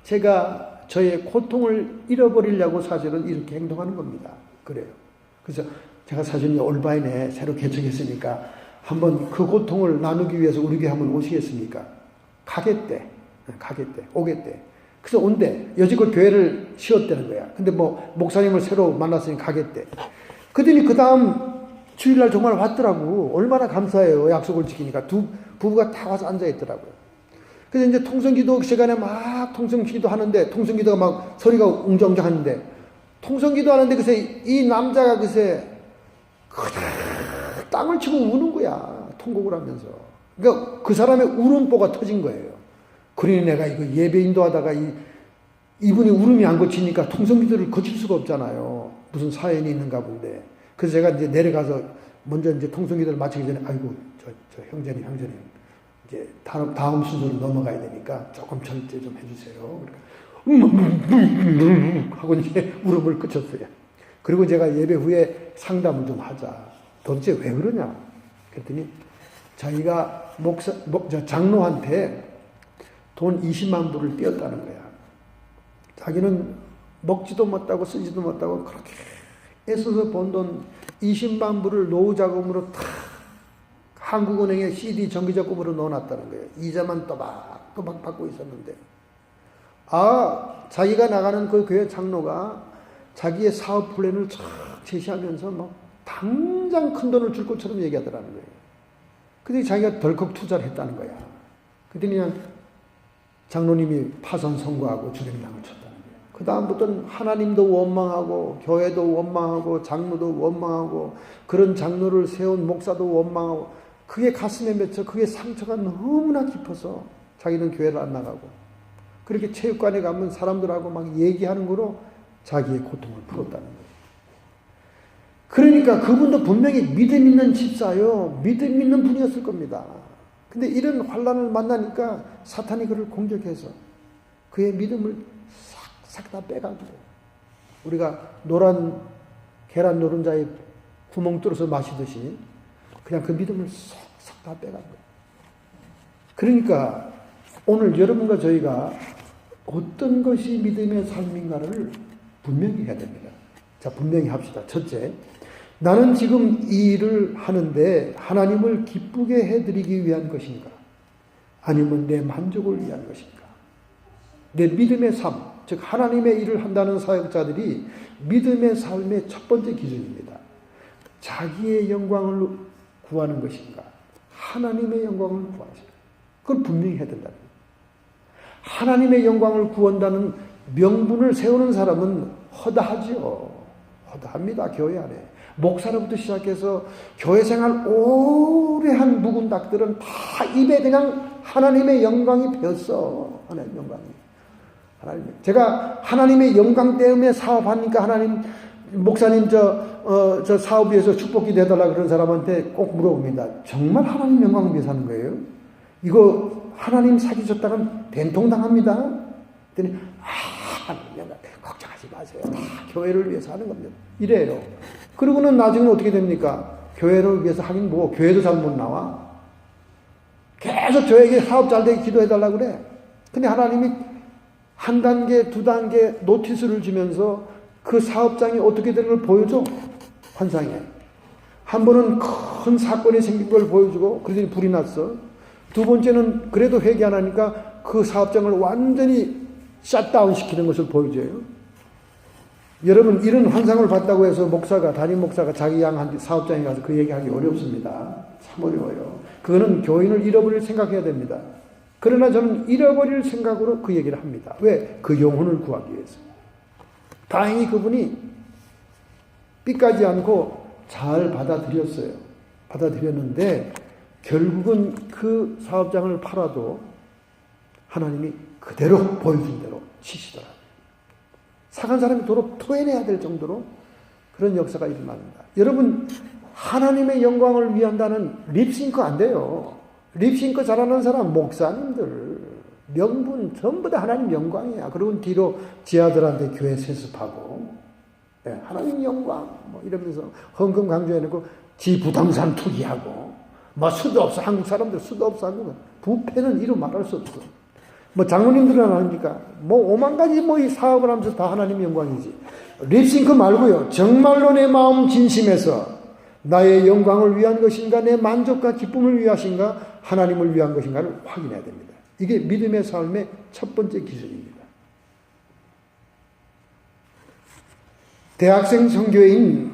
제가 저의 고통을 잃어버리려고 사실은 이렇게 행동하는 겁니다. 그래요. 그래서 제가 사실 올바인에 새로 개척했으니까 한번 그 고통을 나누기 위해서 우리 교회 한번 오시겠습니까? 가겠대. 오겠대. 그래서 온대. 여지껏 교회를 쉬었다는 거야. 근데 뭐 목사님을 새로 만났으니 가겠대. 그랬더니 그 다음 주일날 정말 왔더라고. 얼마나 감사해요. 약속을 지키니까. 두 부부가 다 와서 앉아있더라고요. 그래서 이제 통성기도 시간에 막 통성기도 하는데, 통성기도가 막 소리가 웅장웅장 하는데, 통성기도 하는데 글쎄 이 남자가 글쎄 땅을 치고 우는 거야. 통곡을 하면서. 그러니까 그 사람의 울음보가 터진 거예요. 그러니 내가 이거 예배 인도하다가 이분이 울음이 안 고치니까 통성기도를 거칠 수가 없잖아요. 무슨 사연이 있는가 본데. 그래서 제가 이제 내려가서 먼저 이제 통성기도를 마치기 전에, 아이고 저 형제님 이제 다음 순서로 넘어가야 되니까 조금 절제 좀 해주세요. 그러니까 하고 이제 울음을 그쳤어요. 그리고 제가 예배 후에 상담을 좀 하자. 도대체 왜 그러냐? 그랬더니 자기가 장로한테 돈 20만 불을 떼었다는 거야. 자기는 먹지도 못하고 쓰지도 못하고 그렇게 애써서 번 돈 20만 불을 노후 자금으로 탁 한국은행에 CD 정기적금으로 넣어놨다는 거예요. 이자만 또박또박 받고 있었는데, 자기가 나가는 그 교회 장로가 자기의 사업 플랜을 쫙 제시하면서 막 당장 큰 돈을 줄 것처럼 얘기하더라는 거예요. 근데 자기가 덜컥 투자를 했다는 거야. 그랬더니 그냥 장로님이 파산 선고하고 주행량을 쳤다는 거예요. 그 다음부터는 하나님도 원망하고 교회도 원망하고 장로도 원망하고 그런 장로를 세운 목사도 원망하고, 그게 가슴에 맺혀 그게 상처가 너무나 깊어서 자기는 교회를 안 나가고, 그렇게 체육관에 가면 사람들하고 막 얘기하는 거로 자기의 고통을 풀었다는 거예요. 그러니까 그분도 분명히 믿음 있는 집사요, 믿음 있는 분이었을 겁니다. 근데 이런 환난을 만나니까 사탄이 그를 공격해서 그의 믿음을 싹 다 빼가지고, 우리가 노란 계란 노른자에 구멍 뚫어서 마시듯이 그냥 그 믿음을 싹 다 빼간 거예요. 그러니까 오늘 여러분과 저희가 어떤 것이 믿음의 삶인가를 분명히 해야 됩니다. 자, 분명히 합시다. 첫째, 나는 지금 이 일을 하는데 하나님을 기쁘게 해드리기 위한 것인가? 아니면 내 만족을 위한 것인가? 내 믿음의 삶, 즉 하나님의 일을 한다는 사역자들이 믿음의 삶의 첫 번째 기준입니다. 자기의 영광을 구하는 것인가? 하나님의 영광을 구하는 것인가? 그걸 분명히 해야 된다. 하나님의 영광을 구한다는 명분을 세우는 사람은 허다하지요. 허다합니다. 교회 안에. 목사로부터 시작해서 교회 생활 오래 한 묵은 닭들은 다 입에 그냥 하나님의 영광이 배었어. 하나님의 영광이. 제가 하나님의 영광 때문에 사업하니까 목사님 저 사업 위해서 축복기 내달라 그런 사람한테 꼭 물어봅니다. 정말 하나님 영광을 위해서 하는 거예요? 이거 하나님 사기쳤다간 된통당합니다. 그랬더니 하나님 영광 걱정하지 마세요. 다 교회를 위해서 하는 겁니다. 이래요. 그러고는 나중에 어떻게 됩니까? 교회를 위해서 하긴 뭐 교회도 잘 못 나와. 계속 계속 저에게 사업 잘 되게 기도해달라고 그래. 근데 하나님이 한 단계, 두 단계 노티스를 주면서 그 사업장이 어떻게 되는 걸 보여줘. 환상에. 한 번은 큰 사건이 생긴 걸 보여주고 그러더니 불이 났어. 두 번째는 그래도 회개 안 하니까 그 사업장을 완전히 샷다운 시키는 것을 보여줘요. 여러분, 이런 환상을 봤다고 해서 담임 목사가 자기 양한 사업장에 가서 그 얘기하기 어렵습니다. 참 어려워요. 그거는 교인을 잃어버릴 생각해야 됩니다. 그러나 저는 잃어버릴 생각으로 그 얘기를 합니다. 왜? 그 영혼을 구하기 위해서. 다행히 그분이 삐까지 않고 잘 받아들였어요. 받아들였는데 결국은 그 사업장을 팔아도 하나님이 그대로 보여준 대로 치시더라고요. 상한 사람이 도로 토해내야 될 정도로 그런 역사가 일어납니다. 여러분, 하나님의 영광을 위한다는 립싱크 안 돼요. 립싱크 잘하는 사람 목사님들 명분 전부 다 하나님 영광이야. 그리고 뒤로 지 아들한테 교회 세습하고 하나님 영광 뭐 이러면서 헌금 강조해놓고 지 부동산 투기하고 뭐 수도 없어. 한국 사람들 수도 없어. 한국은 부패는 이루 말할 수 없어. 뭐 장로님들은 아닙니까? 뭐 5만 가지 뭐 이 사업을 하면서 다 하나님 영광이지. 립싱크 말고요. 정말로 내 마음 진심에서 나의 영광을 위한 것인가, 내 만족과 기쁨을 위하신가, 하나님을 위한 것인가를 확인해야 됩니다. 이게 믿음의 삶의 첫 번째 기준입니다. 대학생 선교인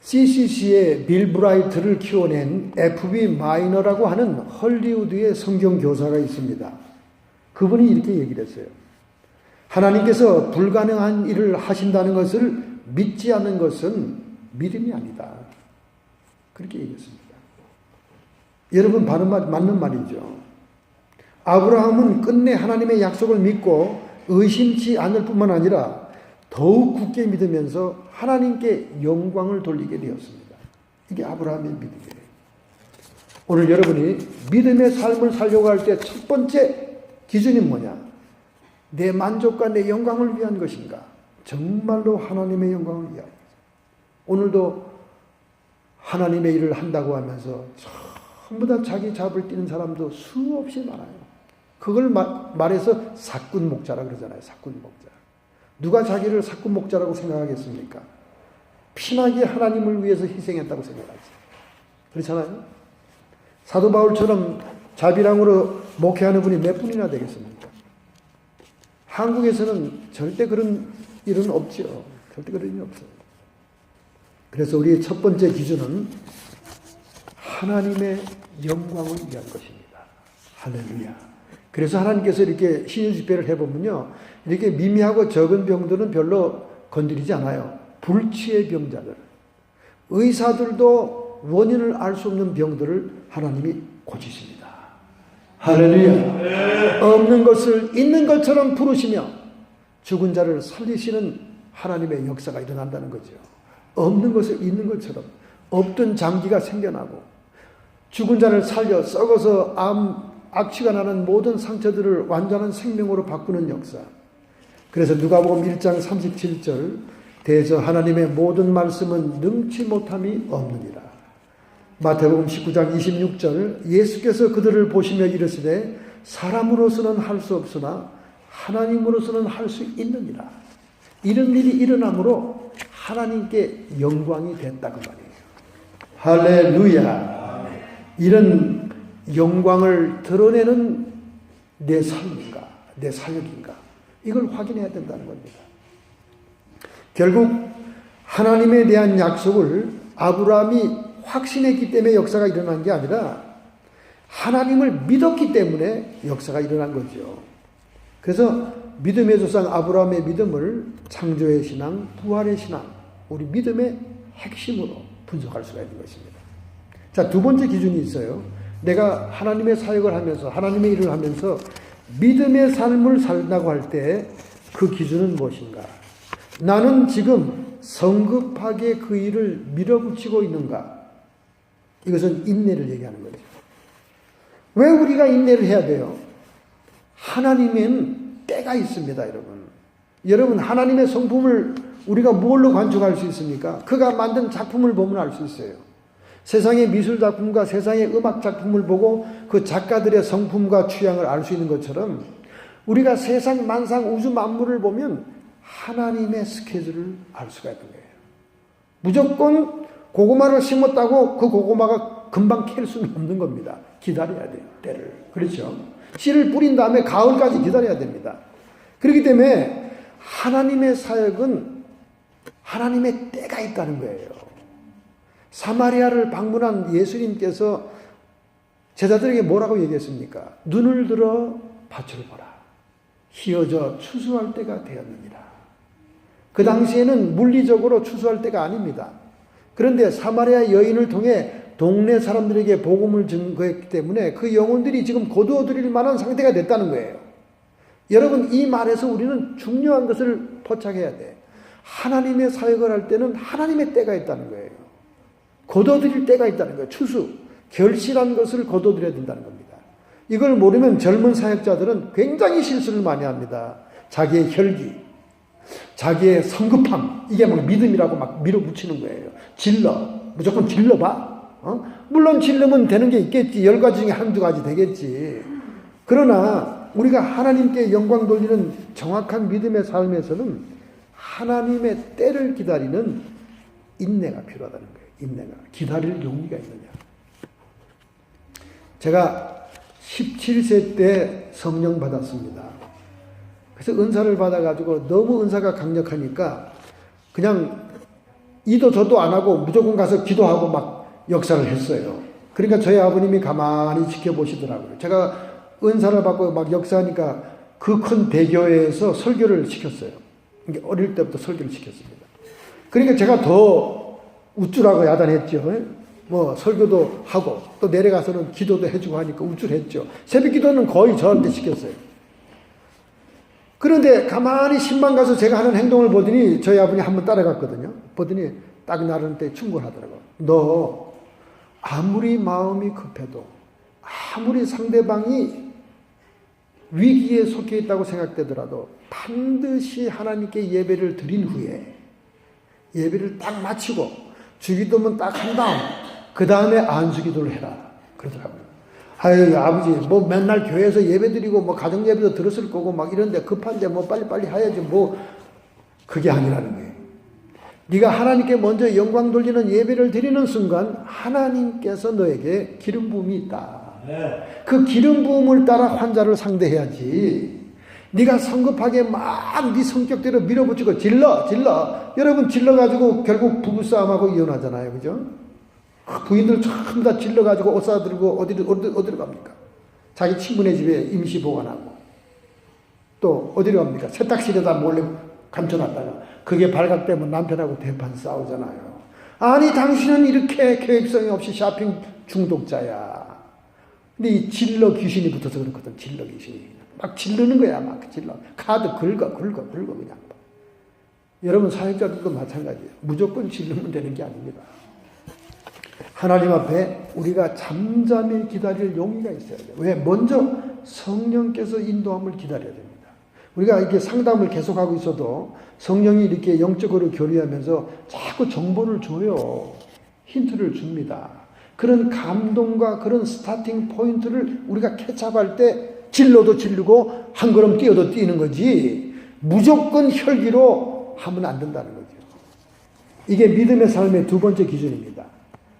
CCC의 빌 브라이트를 키워낸 FB 마이너라고 하는 헐리우드의 성경 교사가 있습니다. 그분이 이렇게 얘기를 했어요. 하나님께서 불가능한 일을 하신다는 것을 믿지 않는 것은 믿음이 아니다. 그렇게 얘기했습니다. 여러분, 맞는 말이죠. 아브라함은 끝내 하나님의 약속을 믿고 의심치 않을 뿐만 아니라 더욱 굳게 믿으면서 하나님께 영광을 돌리게 되었습니다. 이게 아브라함의 믿음이에요. 오늘 여러분이 믿음의 삶을 살려고 할 때 첫 번째 기준이 뭐냐? 내 만족과 내 영광을 위한 것인가? 정말로 하나님의 영광을 위하여. 오늘도 하나님의 일을 한다고 하면서 전부 다 자기 잡을 뛰는 사람도 수없이 많아요. 그걸 말해서 사꾼 목자라 그러잖아요. 사꾼 목자. 누가 자기를 사꾼 목자라고 생각하겠습니까? 피나게 하나님을 위해서 희생했다고 생각하죠. 그렇잖아요. 사도 바울처럼 자비랑으로 목회하는 분이 몇 분이나 되겠습니까? 한국에서는 절대 그런 일은 없죠. 절대 그런 일이 없어요. 그래서 우리의 첫 번째 기준은 하나님의 영광을 위한 것입니다. 할렐루야. 그래서 하나님께서 이렇게 신유 집회를 해보면요, 이렇게 미미하고 적은 병들은 별로 건드리지 않아요. 불치의 병자들, 의사들도 원인을 알 수 없는 병들을 하나님이 고치십니다. 할렐루야. 없는 것을 있는 것처럼 부르시며 죽은 자를 살리시는 하나님의 역사가 일어난다는 거죠. 없는 것을 있는 것처럼, 없던 장기가 생겨나고 죽은 자를 살려 썩어서 악취가 나는 모든 상처들을 완전한 생명으로 바꾸는 역사. 그래서 누가복음 1장 37절, 대저 하나님의 모든 말씀은 능치 못함이 없느니라. 마태복음 19장 26절, 예수께서 그들을 보시며 이르시되 사람으로서는 할 수 없으나 하나님으로서는 할 수 있느니라. 이런 일이 일어나므로 하나님께 영광이 됐다 그 말이에요. 할렐루야. 이런 영광을 드러내는 내 삶인가, 내 사역인가, 이걸 확인해야 된다는 겁니다. 결국 하나님에 대한 약속을 아브라함이 확신했기 때문에 역사가 일어난 게 아니라 하나님을 믿었기 때문에 역사가 일어난 거죠. 그래서 믿음의 조상 아브라함의 믿음을 창조의 신앙, 부활의 신앙, 우리 믿음의 핵심으로 분석할 수가 있는 것입니다. 자, 두 번째 기준이 있어요. 내가 하나님의 사역을 하면서, 하나님의 일을 하면서 믿음의 삶을 살다고 할 때 그 기준은 무엇인가? 나는 지금 성급하게 그 일을 밀어붙이고 있는가? 이것은 인내를 얘기하는 거죠. 왜 우리가 인내를 해야 돼요? 하나님은 때가 있습니다, 여러분. 여러분, 하나님의 성품을 우리가 뭘로 관측할 수 있습니까? 그가 만든 작품을 보면 알 수 있어요. 세상의 미술 작품과 세상의 음악 작품을 보고 그 작가들의 성품과 취향을 알 수 있는 것처럼 우리가 세상 만상 우주 만물을 보면 하나님의 스케줄을 알 수가 있는 거예요. 무조건 고구마를 심었다고 그 고구마가 금방 캘 수는 없는 겁니다. 기다려야 돼요. 때를. 그렇죠? 씨를 뿌린 다음에 가을까지 기다려야 됩니다. 그렇기 때문에 하나님의 사역은 하나님의 때가 있다는 거예요. 사마리아를 방문한 예수님께서 제자들에게 뭐라고 얘기했습니까? 눈을 들어 밭을 보라. 희어져 추수할 때가 되었느니라. 그 당시에는 물리적으로 추수할 때가 아닙니다. 그런데 사마리아 여인을 통해 동네 사람들에게 복음을 증거했기 때문에 그 영혼들이 지금 거두어들일 만한 상태가 됐다는 거예요. 여러분, 이 말에서 우리는 중요한 것을 포착해야 돼. 하나님의 사역을 할 때는 하나님의 때가 있다는 거예요. 거둬들일 때가 있다는 거예요. 추수, 결실한 것을 거둬들여야 된다는 겁니다. 이걸 모르면 젊은 사역자들은 굉장히 실수를 많이 합니다. 자기의 혈기, 자기의 성급함, 이게 막 믿음이라고 막 밀어붙이는 거예요. 무조건 질러봐. 물론 질르면 되는 게 있겠지. 10가지 중에 한두 가지 되겠지. 그러나 우리가 하나님께 영광 돌리는 정확한 믿음의 삶에서는 하나님의 때를 기다리는 인내가 필요하다는 거예요. 인내가. 기다릴 용기가 있느냐. 제가 17세 때 성령 받았습니다. 그래서 은사를 받아가지고 너무 은사가 강력하니까 그냥 이도 저도 안 하고 무조건 가서 기도하고 막 역사를 했어요. 그러니까 저희 아버님이 가만히 지켜보시더라고요. 제가 은사를 받고 막 역사하니까 그 큰 대교회에서 설교를 시켰어요. 어릴 때부터 설교를 시켰습니다. 그러니까 제가 더 우쭐하고 야단했죠. 뭐 설교도 하고 또 내려가서는 기도도 해주고 하니까 우쭐했죠. 새벽 기도는 거의 저한테 시켰어요. 그런데 가만히 신방 가서 제가 하는 행동을 보더니 저희 아버님이 한번 따라갔거든요. 보더니 딱 나른때 충고하더라고요. 너 아무리 마음이 급해도 아무리 상대방이 위기에 속해 있다고 생각되더라도 반드시 하나님께 예배를 드린 후에 예배를 딱 마치고 주기도문 딱 한 다음 그 다음에 안수기도를 해라 그러더라고요. 아유 아버지 뭐 맨날 교회에서 예배드리고 뭐 가정예배도 들었을 거고 막 이런데 급한데 뭐 빨리빨리 해야지 뭐 그게 아니라는 거예요. 네가 하나님께 먼저 영광 돌리는 예배를 드리는 순간 하나님께서 너에게 기름 부음이 있다. 그 기름 부음을 따라 환자를 상대해야지. 네가 성급하게 막 네 성격대로 밀어붙이고 질러 여러분 질러가지고 결국 부부싸움하고 이혼하잖아요. 그죠? 부인들 전부 다 질러가지고 옷 사들고 어디로 갑니까? 자기 친구네 집에 임시 보관하고 또 어디로 갑니까? 세탁실에다 몰래 감춰놨다가 그게 발각되면 남편하고 대판 싸우잖아요. 아니 당신은 이렇게 계획성이 없이 쇼핑 중독자야. 근데 이 질러 귀신이 붙어서 그렇거든. 질러 귀신이 막 질르는 거야. 막 질러 카드 긁어 그냥. 여러분 사역자들도 마찬가지예요. 무조건 질르면 되는 게 아닙니다. 하나님 앞에 우리가 잠잠히 기다릴 용기가 있어야 돼요. 왜? 먼저 성령께서 인도함을 기다려야 됩니다. 우리가 이렇게 상담을 계속하고 있어도 성령이 이렇게 영적으로 교류하면서 자꾸 정보를 줘요. 힌트를 줍니다. 그런 감동과 그런 스타팅 포인트를 우리가 캐치할 때 질러도 질르고 한 걸음 뛰어도 뛰는 거지 무조건 혈기로 하면 안 된다는 거죠. 이게 믿음의 삶의 두 번째 기준입니다.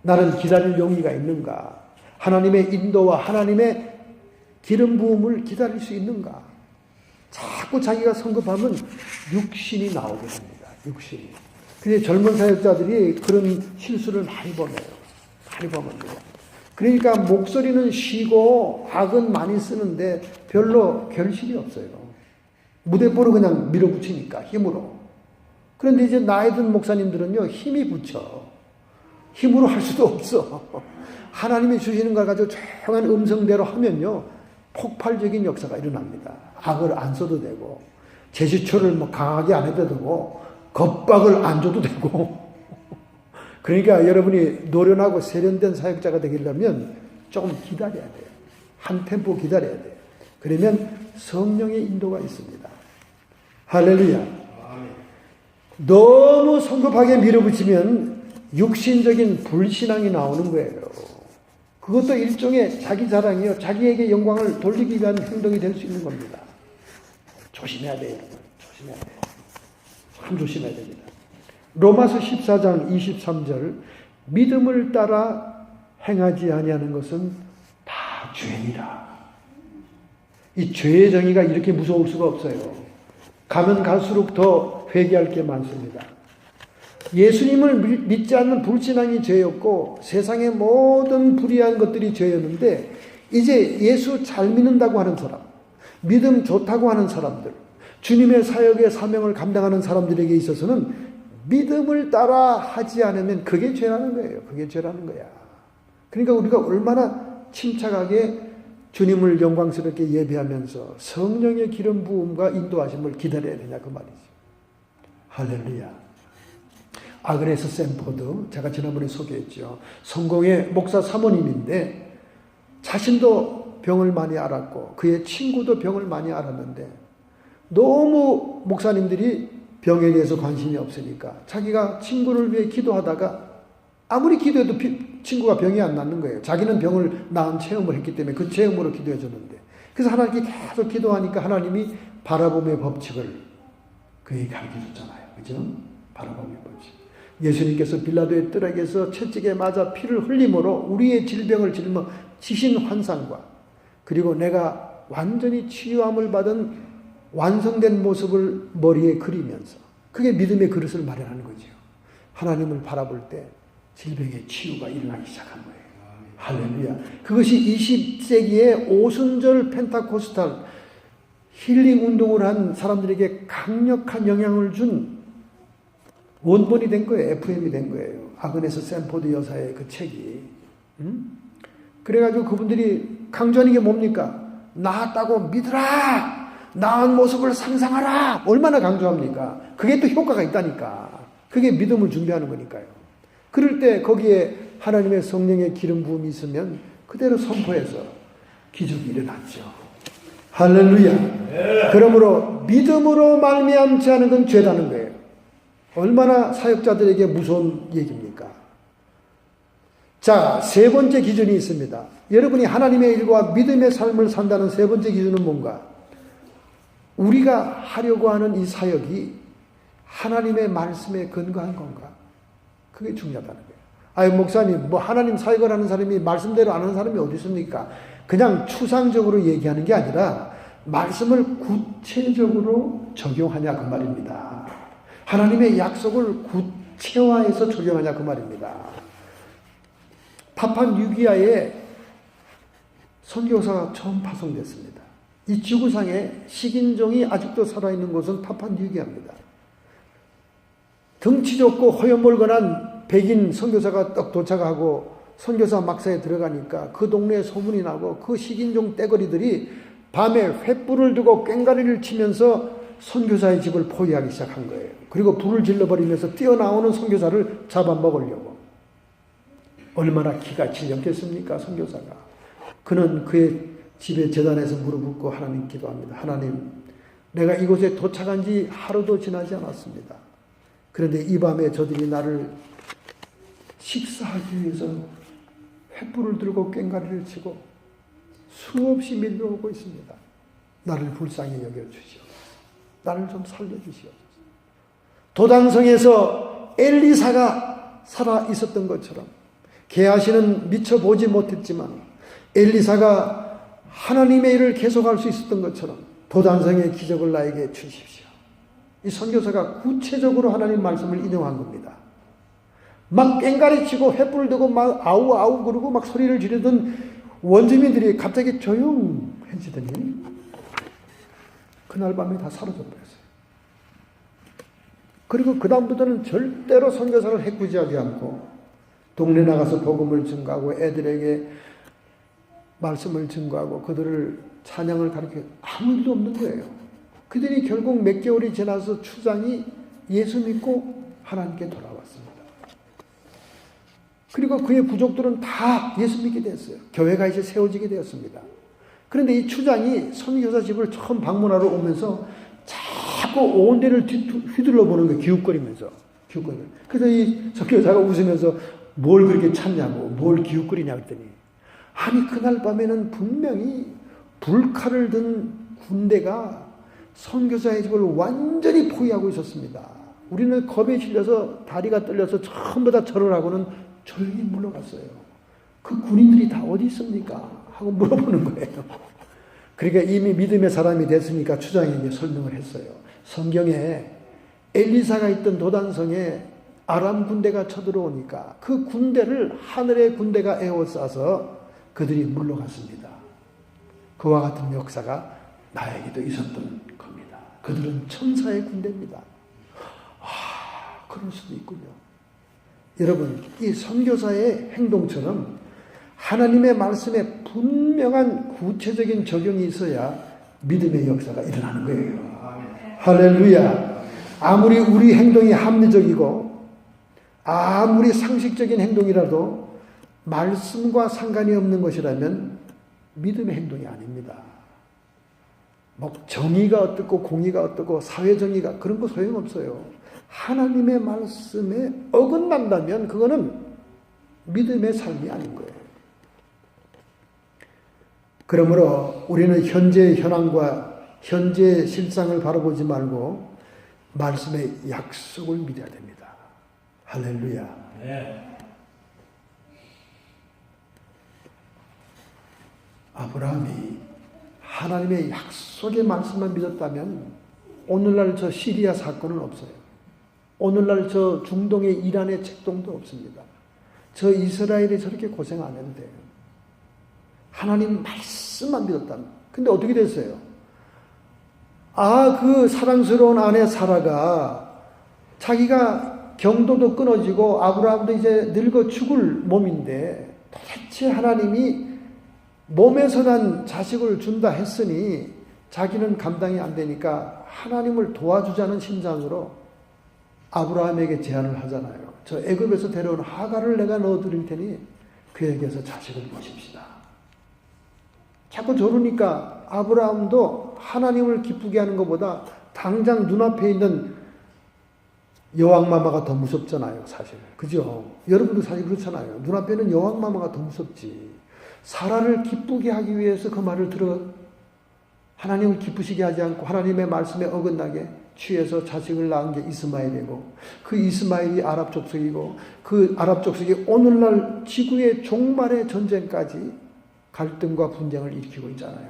나는 기다릴 용기가 있는가? 하나님의 인도와 하나님의 기름 부음을 기다릴 수 있는가? 자꾸 자기가 성급하면 육신이 나오게 됩니다. 육신이. 근데 젊은 사역자들이 그런 실수를 많이 범해요. 많이 범합니다. 그러니까 목소리는 쉬고 악은 많이 쓰는데 별로 결실이 없어요. 무대뽀로 그냥 밀어붙이니까 힘으로. 그런데 이제 나이 든 목사님들은요 힘이 붙여. 힘으로 할 수도 없어. 하나님이 주시는 걸 가지고 조용한 음성대로 하면요 폭발적인 역사가 일어납니다. 악을 안 써도 되고 제시처를 뭐 강하게 안 해도 되고 겁박을 안 줘도 되고 그러니까 여러분이 노련하고 세련된 사역자가 되려면 조금 기다려야 돼요. 한 템포 기다려야 돼요. 그러면 성령의 인도가 있습니다. 할렐루야. 너무 성급하게 밀어붙이면 육신적인 불신앙이 나오는 거예요. 그것도 일종의 자기 자랑이요. 자기에게 영광을 돌리기 위한 행동이 될 수 있는 겁니다. 조심해야 돼요. 조심해야 돼요. 참 조심해야 됩니다. 로마서 14장 23절 믿음을 따라 행하지 아니하는 것은 다 죄니라. 이 죄의 정의가 이렇게 무서울 수가 없어요. 가면 갈수록 더 회개할 게 많습니다. 예수님을 믿지 않는 불신앙이 죄였고 세상의 모든 불의한 것들이 죄였는데 이제 예수 잘 믿는다고 하는 사람, 믿음 좋다고 하는 사람들, 주님의 사역의 사명을 감당하는 사람들에게 있어서는 믿음을 따라 하지 않으면 그게 죄라는 거예요. 그게 죄라는 거야. 그러니까 우리가 얼마나 침착하게 주님을 영광스럽게 예배하면서 성령의 기름 부음과 인도하심을 기다려야 되냐 그 말이죠. 할렐루야. 아그네스 샌포드, 제가 지난번에 소개했죠. 성공의 목사 사모님인데 자신도 병을 많이 앓았고 그의 친구도 병을 많이 앓았는데 너무 목사님들이 병에 대해서 관심이 없으니까 자기가 친구를 위해 기도하다가 아무리 기도해도 친구가 병이 안 낫는 거예요. 자기는 병을 나은 체험을 했기 때문에 그 체험으로 기도해 줬는데 그래서 하나님께 계속 기도하니까 하나님이 바라봄의 법칙을 그에게 가르쳐 줬잖아요. 그죠? 바라봄의 법칙. 예수님께서 빌라도의 뜰에게서 채찍에 맞아 피를 흘림으로 우리의 질병을 짊어 지신 환상과 그리고 내가 완전히 치유함을 받은 완성된 모습을 머리에 그리면서 그게 믿음의 그릇을 마련하는 거죠. 하나님을 바라볼 때 질병의 치유가 일어나기 시작한 거예요. 할렐루야. 그것이 20세기의 오순절 펜타코스탈 힐링 운동을 한 사람들에게 강력한 영향을 준 원본이 된 거예요. FM이 된 거예요. 아그네스 샌포드 여사의 그 책이. 그래가지고 그분들이 강조하는 게 뭡니까? 나았다고 믿으라! 나은 모습을 상상하라! 얼마나 강조합니까? 그게 또 효과가 있다니까. 그게 믿음을 준비하는 거니까요. 그럴 때 거기에 하나님의 성령의 기름 부음이 있으면 그대로 선포해서 기적이 일어났죠. 할렐루야. 그러므로 믿음으로 말미암지 않은 건 죄라는 거예요. 얼마나 사역자들에게 무서운 얘기입니까? 자, 세 번째 기준이 있습니다. 여러분이 하나님의 일과 믿음의 삶을 산다는 세 번째 기준은 뭔가? 우리가 하려고 하는 이 사역이 하나님의 말씀에 근거한 건가? 그게 중요하다는 거예요. 아유, 목사님, 뭐 하나님 사역을 하는 사람이 말씀대로 안 하는 사람이 어디 있습니까? 그냥 추상적으로 얘기하는 게 아니라 말씀을 구체적으로 적용하냐 그 말입니다. 하나님의 약속을 구체화해서 적용하냐 그 말입니다. 파푸아뉴기니아에 선교사가 처음 파송됐습니다. 이 지구상에 식인종이 아직도 살아있는 곳은 파푸아뉴기니아입니다. 덩치 좋고 허여멀건한 백인 선교사가 딱 도착하고 선교사 막사에 들어가니까 그 동네에 소문이 나고 그 식인종 떼거리들이 밤에 횃불을 두고 꽹과리를 치면서 선교사의 집을 포위하기 시작한 거예요. 그리고 불을 질러버리면서 뛰어나오는 선교사를 잡아먹으려고. 얼마나 기가 질렸겠습니까, 선교사가. 그는 그의 집에 제단에서 무릎 꿇고 하나님 기도합니다. 하나님, 내가 이곳에 도착한 지 하루도 지나지 않았습니다. 그런데 이 밤에 저들이 나를 식사하기 위해서 횃불을 들고 꽹과리를 치고 수없이 밀려오고 있습니다. 나를 불쌍히 여겨주시옵소서. 나를 좀 살려주시옵소서. 도당성에서 엘리사가 살아 있었던 것처럼 게하시는 미처 보지 못했지만 엘리사가 하나님의 일을 계속할 수 있었던 것처럼 도단성의 기적을 나에게 주십시오. 이 선교사가 구체적으로 하나님 말씀을 인용한 겁니다. 막 꽹과리 치고 횃불을 들고 막 아우아우 그러고 막 소리를 지르던 원주민들이 갑자기 조용해지더니 그날 밤에 다 사라져 버렸어요. 그리고 그 다음부터는 절대로 선교사를 해코지하지 않고 동네 나가서 복음을 증거하고 애들에게 말씀을 증거하고 그들을 찬양을 가르쳐 아무 일도 없는 거예요. 그들이 결국 몇 개월이 지나서 추장이 예수 믿고 하나님께 돌아왔습니다. 그리고 그의 부족들은 다 예수 믿게 됐어요. 교회가 이제 세워지게 되었습니다. 그런데 이 추장이 선교사 집을 처음 방문하러 오면서 자꾸 온 데를 휘둘러 보는 거예요. 기웃거리면서. 기웃거리는. 그래서 이 선교사가 웃으면서 뭘 그렇게 찾냐고, 뭘 기웃거리냐 그랬더니, 아니 그날 밤에는 분명히 불칼을 든 군대가 선교사의 집을 완전히 포위하고 있었습니다. 우리는 겁에 질려서 다리가 떨려서 전부 다 절을 하고는 조용히 물러갔어요. 그 군인들이 다 어디 있습니까? 하고 물어보는 거예요. 그러니까 이미 믿음의 사람이 됐으니까 추장에게 설명을 했어요. 성경에 엘리사가 있던 도단성에 아람 군대가 쳐들어오니까 그 군대를 하늘의 군대가 에워싸서 그들이 물러갔습니다. 그와 같은 역사가 나에게도 있었던 겁니다. 그들은 천사의 군대입니다. 그럴 수도 있군요. 여러분, 이 선교사의 행동처럼 하나님의 말씀에 분명한 구체적인 적용이 있어야 믿음의 역사가 일어나는 거예요. 할렐루야. 아무리 우리 행동이 합리적이고 아무리 상식적인 행동이라도 말씀과 상관이 없는 것이라면 믿음의 행동이 아닙니다. 뭐 정의가 어떻고 공의가 어떻고 사회정의가 그런 거 소용없어요. 하나님의 말씀에 어긋난다면 그거는 믿음의 삶이 아닌 거예요. 그러므로 우리는 현재의 현황과 현재의 실상을 바라보지 말고 말씀의 약속을 믿어야 됩니다. 할렐루야. 네. 아브라함이 하나님의 약속의 말씀만 믿었다면 오늘날 저 시리아 사건은 없어요. 오늘날 저 중동의 이란의 책동도 없습니다. 저 이스라엘이 저렇게 고생 안 해도 돼요. 하나님 말씀만 믿었다면. 근데 어떻게 됐어요? 그 사랑스러운 아내 사라가 자기가 경도도 끊어지고 아브라함도 이제 늙어 죽을 몸인데 도대체 하나님이 몸에서 난 자식을 준다 했으니 자기는 감당이 안 되니까 하나님을 도와주자는 심장으로 아브라함에게 제안을 하잖아요. 저 애굽에서 데려온 하갈을 내가 넣어드릴 테니 그에게서 자식을 보십시다. 자꾸 저러니까 아브라함도 하나님을 기쁘게 하는 것보다 당장 눈앞에 있는 여왕마마가 더 무섭잖아요, 사실. 그죠? 여러분도 사실 그렇잖아요. 눈앞에는 여왕마마가 더 무섭지. 사라를 기쁘게 하기 위해서 그 말을 들어 하나님을 기쁘시게 하지 않고 하나님의 말씀에 어긋나게 취해서 자식을 낳은 게 이스마엘이고 그 이스마엘이 아랍 족속이고 그 아랍 족속이 오늘날 지구의 종말의 전쟁까지 갈등과 분쟁을 일으키고 있잖아요.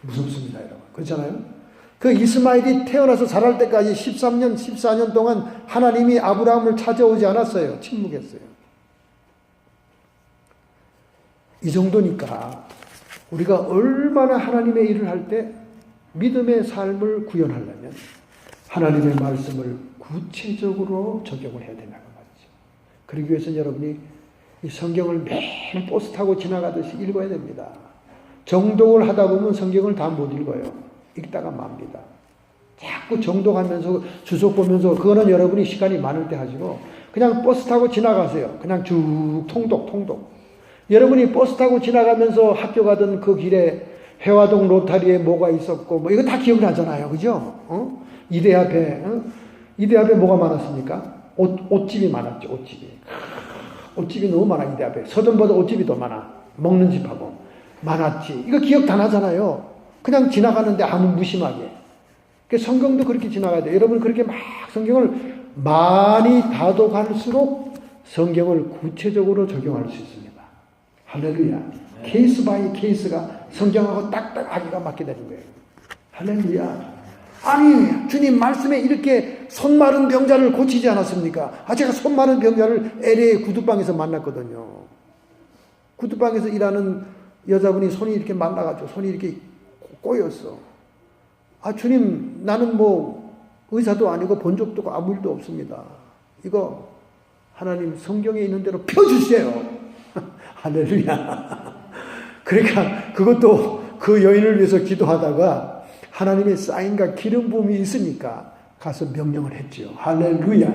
무섭습니다, 여러분. 그렇잖아요? 그 이스마엘이 태어나서 자랄 때까지 13년, 14년 동안 하나님이 아브라함을 찾아오지 않았어요. 침묵했어요. 이 정도니까 우리가 얼마나 하나님의 일을 할 때 믿음의 삶을 구현하려면 하나님의 말씀을 구체적으로 적용을 해야 된다는 말이죠. 그러기 위해서는 여러분이 이 성경을 매일 버스 타고 지나가듯이 읽어야 됩니다. 정독을 하다 보면 성경을 다 못 읽어요. 읽다가 맙니다. 자꾸 정독하면서 주석 보면서 그거는 여러분이 시간이 많을 때 하시고 그냥 버스 타고 지나가세요. 그냥 쭉 통독. 여러분이 버스 타고 지나가면서 학교 가던 그 길에 회화동 로타리에 뭐가 있었고 뭐 이거 다 기억을 하잖아요. 그죠? 이대 앞에 이대 앞에 뭐가 많았습니까? 옷집이 많았죠. 옷집이 너무 많아. 이대 앞에 서점보다 옷집이 더 많아. 먹는 집하고 많았지. 이거 기억 다 나잖아요. 그냥 지나가는데 아무 무심하게. 성경도 그렇게 지나가야 돼요. 여러분 그렇게 막 성경을 많이 다독할수록 성경을 구체적으로 적용할 수 있습니다. 할렐루야. 케이스 바이 케이스가 성경하고 딱딱하기가 맞게 되는 거예요. 할렐루야. 아니 주님 말씀에 이렇게 손 마른 병자를 고치지 않았습니까? 제가 손 마른 병자를 LA 구두방에서 만났거든요. 구두방에서 일하는 여자분이 손이 이렇게 말라가지고 손이 이렇게 꼬였어. 주님 나는 뭐 의사도 아니고 본 적도 없고 아무 일도 없습니다. 이거 하나님 성경에 있는 대로 펴주세요. 할렐루야. 그러니까 그것도 그 여인을 위해서 기도하다가 하나님의 사인과 기름 부음이 있으니까 가서 명령을 했죠. 할렐루야.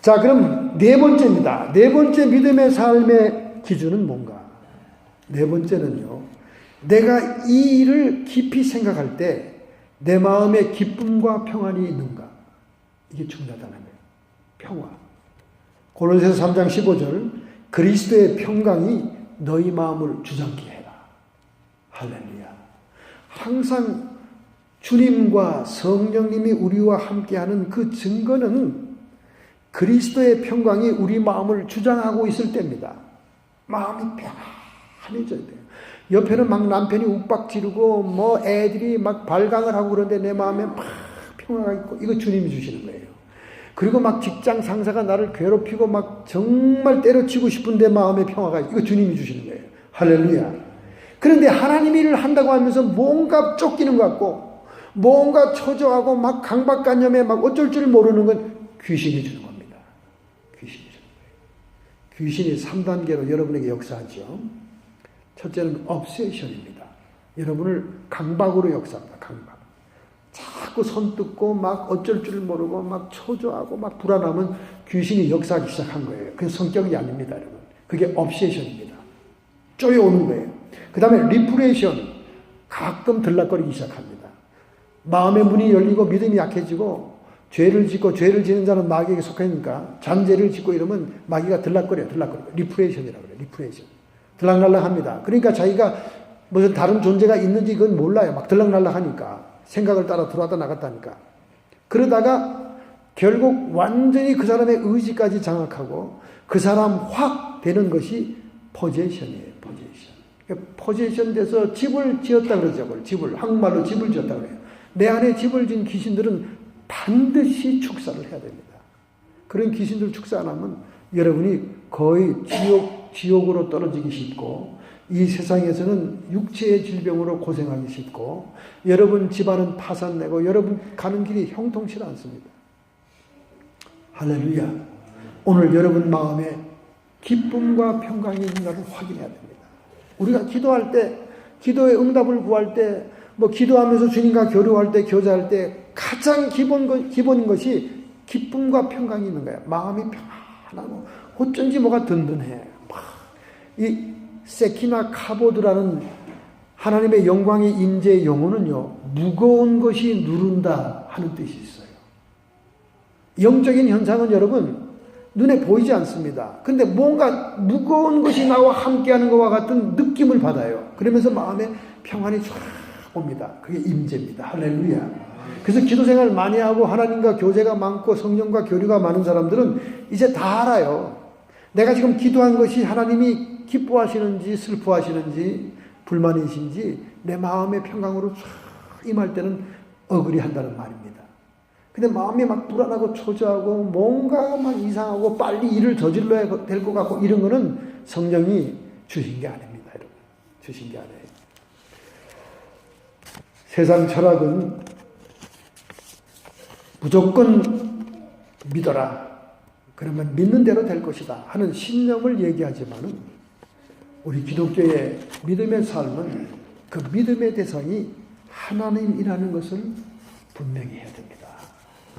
자, 그럼 네 번째입니다. 네 번째 믿음의 삶의 기준은 뭔가? 네 번째는요. 내가 이 일을 깊이 생각할 때 내 마음에 기쁨과 평안이 있는가? 이게 중요하다는 거예요. 평화. 고린도서 3장 15절 그리스도의 평강이 너희 마음을 주장케 해라. 할렐루야. 항상 주님과 성령님이 우리와 함께하는 그 증거는 그리스도의 평강이 우리 마음을 주장하고 있을 때입니다. 마음이 편안해져야 돼요. 옆에는 막 남편이 욱박 지르고 뭐 애들이 막 발광을 하고 그러는데 내 마음에 막 평화가 있고 이거 주님이 주시는 거예요. 그리고 막 직장 상사가 나를 괴롭히고 막 정말 때려치고 싶은데 마음의 평화가 있고 이거 주님이 주시는 거예요. 할렐루야. 그런데 하나님 일을 한다고 하면서 뭔가 쫓기는 것 같고 뭔가 초조하고 막 강박관념에 막 어쩔 줄 모르는 건 귀신이 주는 겁니다. 귀신이 주는 거예요. 귀신이 3단계로 여러분에게 역사하죠. 첫째는 obsession입니다. 여러분을 강박으로 역사합니다. 강박. 자꾸 손뜯고 막 어쩔 줄 모르고 막 초조하고 막 불안하면 귀신이 역사하기 시작한 거예요. 그게 성격이 아닙니다, 여러분. 그게 obsession입니다. 쪼여오는 거예요. 그 다음에 repression. 가끔 들락거리기 시작합니다. 마음의 문이 열리고 믿음이 약해지고 죄를 짓고 죄를 지는 자는 마귀에게 속하니까 잔죄를 짓고 이러면 마귀가 들락거려요. repression이라고 그래요. repression. 들락날락합니다. 그러니까 자기가 무슨 다른 존재가 있는지 그건 몰라요. 막 들락날락하니까. 생각을 따라 들어왔다 나갔다니까. 그러다가 결국 완전히 그 사람의 의지까지 장악하고 그 사람 확 되는 것이 포제이션이에요. 포제이션 돼서 집을 지었다 그러죠. 집을 한국말로 집을 지었다 그래요. 내 안에 집을 지은 귀신들은 반드시 축사를 해야 됩니다. 그런 귀신들 축사 안 하면 여러분이 거의 지옥으로 떨어지기 쉽고 이 세상에서는 육체의 질병으로 고생하기 쉽고 여러분 집안은 파산내고 여러분 가는 길이 형통치 않습니다. 할렐루야. 오늘 여러분 마음에 기쁨과 평강이 있는가를 확인해야 됩니다. 우리가 기도할 때, 기도의 응답을 구할 때, 뭐 기도하면서 주님과 교류할 때, 교제할 때 가장 기본인 것이 기쁨과 평강이 있는 거예요. 마음이 평안하고 어쩐지 뭐가 든든해. 이 세키나 카보드라는 하나님의 영광의 임재의 용어는요, 무거운 것이 누른다 하는 뜻이 있어요. 영적인 현상은 여러분 눈에 보이지 않습니다. 근데 뭔가 무거운 것이 나와 함께하는 것과 같은 느낌을 받아요. 그러면서 마음에 평안이 쫙 옵니다. 그게 임재입니다. 할렐루야. 그래서 기도 생활 많이 하고 하나님과 교제가 많고 성령과 교류가 많은 사람들은 이제 다 알아요. 내가 지금 기도한 것이 하나님이 기뻐하시는지 슬퍼하시는지 불만이신지 내 마음의 평강으로 쫙 임할 때는 어그리한다는 말입니다. 근데 마음이 막 불안하고 초조하고 뭔가 막 이상하고 빨리 일을 저질러야 될 것 같고 이런 거는 성령이 주신 게 아닙니다. 여러분. 주신 게 아니에요. 세상 철학은 무조건 믿어라. 그러면 믿는 대로 될 것이다 하는 신념을 얘기하지만은 우리 기독교의 믿음의 삶은 그 믿음의 대상이 하나님이라는 것을 분명히 해야 됩니다.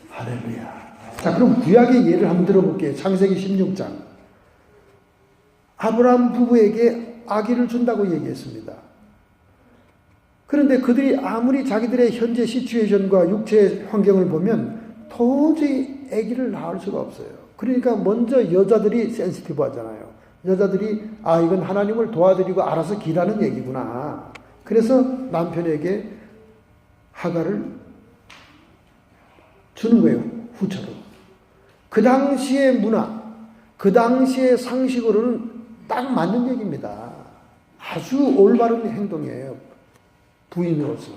할렐루야. 자, 그럼 구약의 예를 한번 들어볼게요. 창세기 16장. 아브라함 부부에게 아기를 준다고 얘기했습니다. 그런데 그들이 아무리 자기들의 현재 시츄에이션과 육체의 환경을 보면 도저히 아기를 낳을 수가 없어요. 그러니까 먼저 여자들이 센시티브 하잖아요. 여자들이 이건 하나님을 도와드리고 알아서 기라는 얘기구나. 그래서 남편에게 하가를 주는 거예요. 후처로. 그 당시의 문화, 그 당시의 상식으로는 딱 맞는 얘기입니다. 아주 올바른 행동이에요. 부인으로서.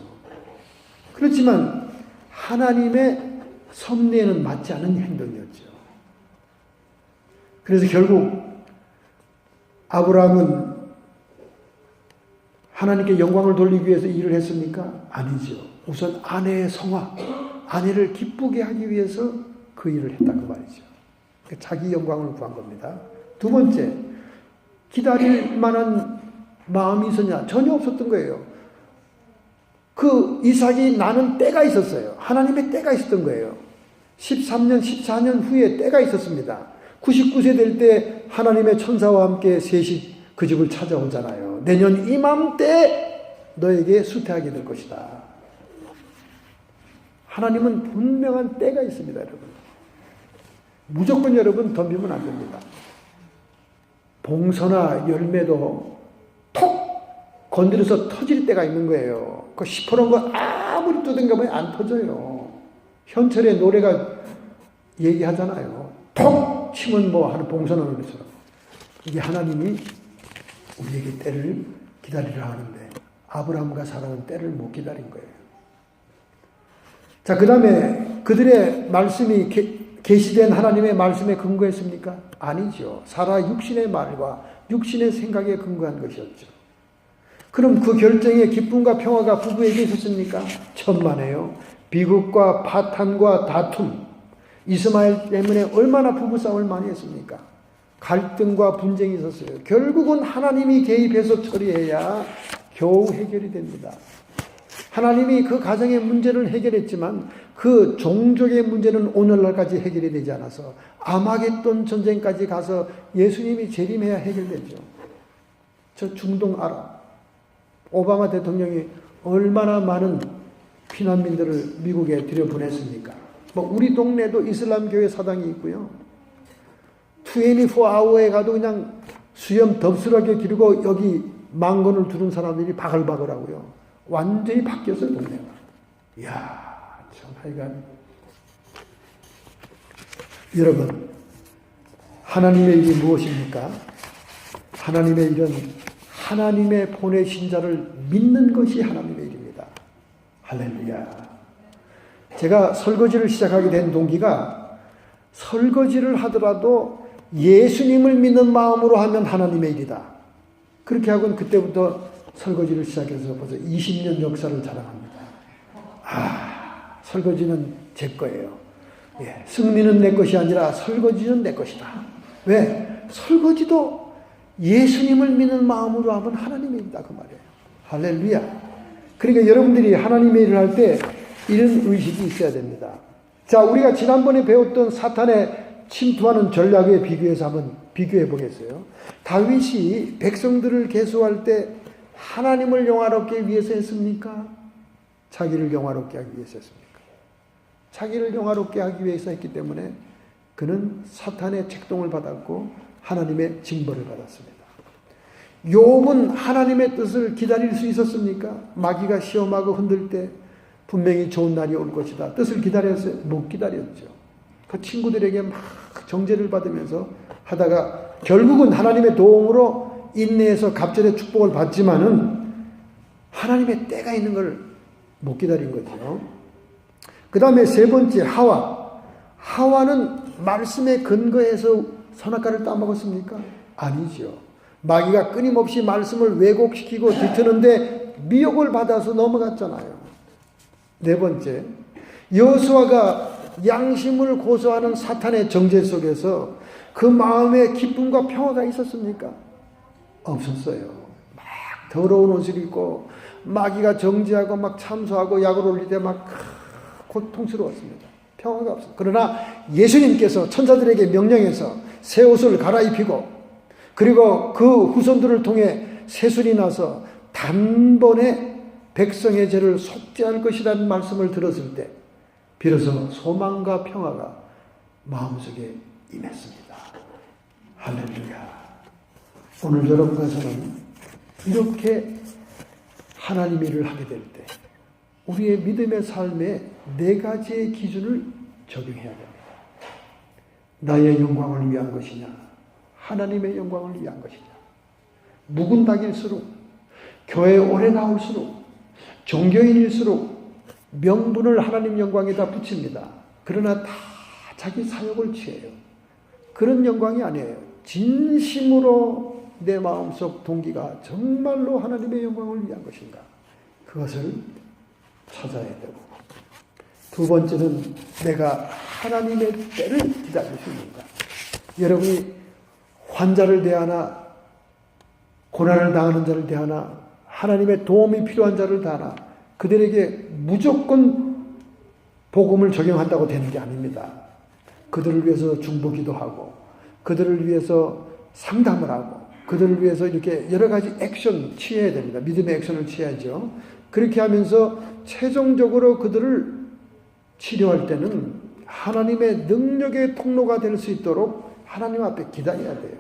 그렇지만 하나님의 섭리에는 맞지 않은 행동이었죠. 그래서 결국 아브라함은 하나님께 영광을 돌리기 위해서 일을 했습니까? 아니죠. 우선 아내의 성화, 아내를 기쁘게 하기 위해서 그 일을 했다고 말이죠. 자기 영광을 구한 겁니다. 두 번째, 기다릴 만한 마음이 있었냐? 전혀 없었던 거예요. 그 이삭이 나는 때가 있었어요. 하나님의 때가 있었던 거예요. 13년, 14년 후에 때가 있었습니다. 99세 될 때 하나님의 천사와 함께 셋이 그 집을 찾아오잖아요. 내년 이맘때 너에게 수태하게 될 것이다. 하나님은 분명한 때가 있습니다, 여러분. 무조건 여러분 덤비면 안 됩니다. 봉서나 열매도 톡 건드려서 터질 때가 있는 거예요. 그 시퍼런 거 아무리 뜯은가면 안 터져요. 현철의 노래가 얘기하잖아요. 톡 치면 뭐 하는 봉선을 그래서 이게 하나님이 우리에게 때를 기다리라 하는데 아브라함과 사라는 때를 못 기다린 거예요. 자, 그 다음에 그들의 말씀이 계시된 하나님의 말씀에 근거했습니까? 아니죠. 사라 육신의 말과 육신의 생각에 근거한 것이었죠. 그럼 그 결정의 기쁨과 평화가 부부에게 있었습니까? 천만에요. 비극과 파탄과 다툼, 이스마엘 때문에 얼마나 부부싸움을 많이 했습니까? 갈등과 분쟁이 있었어요. 결국은 하나님이 개입해서 처리해야 겨우 해결이 됩니다. 하나님이 그 가정의 문제를 해결했지만 그 종족의 문제는 오늘날까지 해결이 되지 않아서 아마겟돈 전쟁까지 가서 예수님이 재림해야 해결되죠. 저 중동 아랍 오바마 대통령이 얼마나 많은 피난민들을 미국에 들여보냈습니까? 뭐 우리 동네도 이슬람 교회 사당이 있고요. 24hour에 가도 그냥 수염 덥스하게 기르고 여기 망건을 두른 사람들이 바글바글하고요. 완전히 바뀌었어요, 동네가. 이야, 참 하여간. 여러분, 하나님의 일이 무엇입니까? 하나님의 일은 하나님의 보내신 자를 믿는 것이 하나님의 일입니다. 할렐루야. 제가 설거지를 시작하게 된 동기가 설거지를 하더라도 예수님을 믿는 마음으로 하면 하나님의 일이다. 그렇게 하고는 그때부터 설거지를 시작해서 벌써 20년 역사를 자랑합니다. 아, 설거지는 제 거예요. 예, 승리는 내 것이 아니라 설거지는 내 것이다. 왜? 설거지도 예수님을 믿는 마음으로 하면 하나님의 일이다. 그 말이에요. 할렐루야. 그러니까 여러분들이 하나님의 일을 할 때 이런 의식이 있어야 됩니다. 자, 우리가 지난번에 배웠던 사탄의 침투하는 전략에 비교해서 한번 비교해 보겠어요. 다윗이 백성들을 계수할 때 하나님을 영화롭게 위해서 했습니까? 자기를 영화롭게 하기 위해서 했습니까? 자기를 영화롭게 하기 위해서 했기 때문에 그는 사탄의 책동을 받았고 하나님의 징벌을 받았습니다. 욥은 하나님의 뜻을 기다릴 수 있었습니까? 마귀가 시험하고 흔들 때 분명히 좋은 날이 올 것이다. 뜻을 기다렸어요? 못 기다렸죠. 그 친구들에게 막 정죄를 받으면서 하다가 결국은 하나님의 도움으로 인내해서 갑절의 축복을 받지만은 하나님의 때가 있는 걸 못 기다린 거죠. 그 다음에 세 번째 하와. 하와는 말씀에 근거해서 선악과를 따먹었습니까? 아니죠. 마귀가 끊임없이 말씀을 왜곡시키고 뒤트는데 미혹을 받아서 넘어갔잖아요. 네 번째, 여호수아가 양심을 고소하는 사탄의 정죄 속에서 그 마음에 기쁨과 평화가 있었습니까? 없었어요. 막 더러운 옷을 입고 마귀가 정죄하고 막 참소하고 약을 올릴 때 막 고통스러웠습니다. 평화가 없어요. 그러나 예수님께서 천사들에게 명령해서 새 옷을 갈아입히고 그리고 그 후손들을 통해 세술이 나서 단번에 백성의 죄를 속죄할 것이라는 말씀을 들었을 때 비로소 소망과 평화가 마음속에 임했습니다. 할렐루야. 오늘 여러분과 저는 이렇게 하나님의 일을 하게 될 때 우리의 믿음의 삶에 네 가지의 기준을 적용해야 됩니다. 나의 영광을 위한 것이냐, 하나님의 영광을 위한 것이냐. 묵은 닭일수록, 교회에 오래 나올수록, 종교인일수록 명분을 하나님 영광에다 붙입니다. 그러나 다 자기 사역을 취해요. 그런 영광이 아니에요. 진심으로 내 마음속 동기가 정말로 하나님의 영광을 위한 것인가, 그것을 찾아야 되고, 두 번째는 내가 하나님의 때를 기다릴 수 있는가. 여러분이 환자를 대하나 고난을 당하는 자를 대하나 하나님의 도움이 필요한 자를 대하나 그들에게 무조건 복음을 적용한다고 되는 게 아닙니다. 그들을 위해서 중보기도 하고 그들을 위해서 상담을 하고 그들을 위해서 이렇게 여러 가지 액션 취해야 됩니다. 믿음의 액션을 취해야죠. 그렇게 하면서 최종적으로 그들을 치료할 때는 하나님의 능력의 통로가 될 수 있도록 하나님 앞에 기다려야 돼요.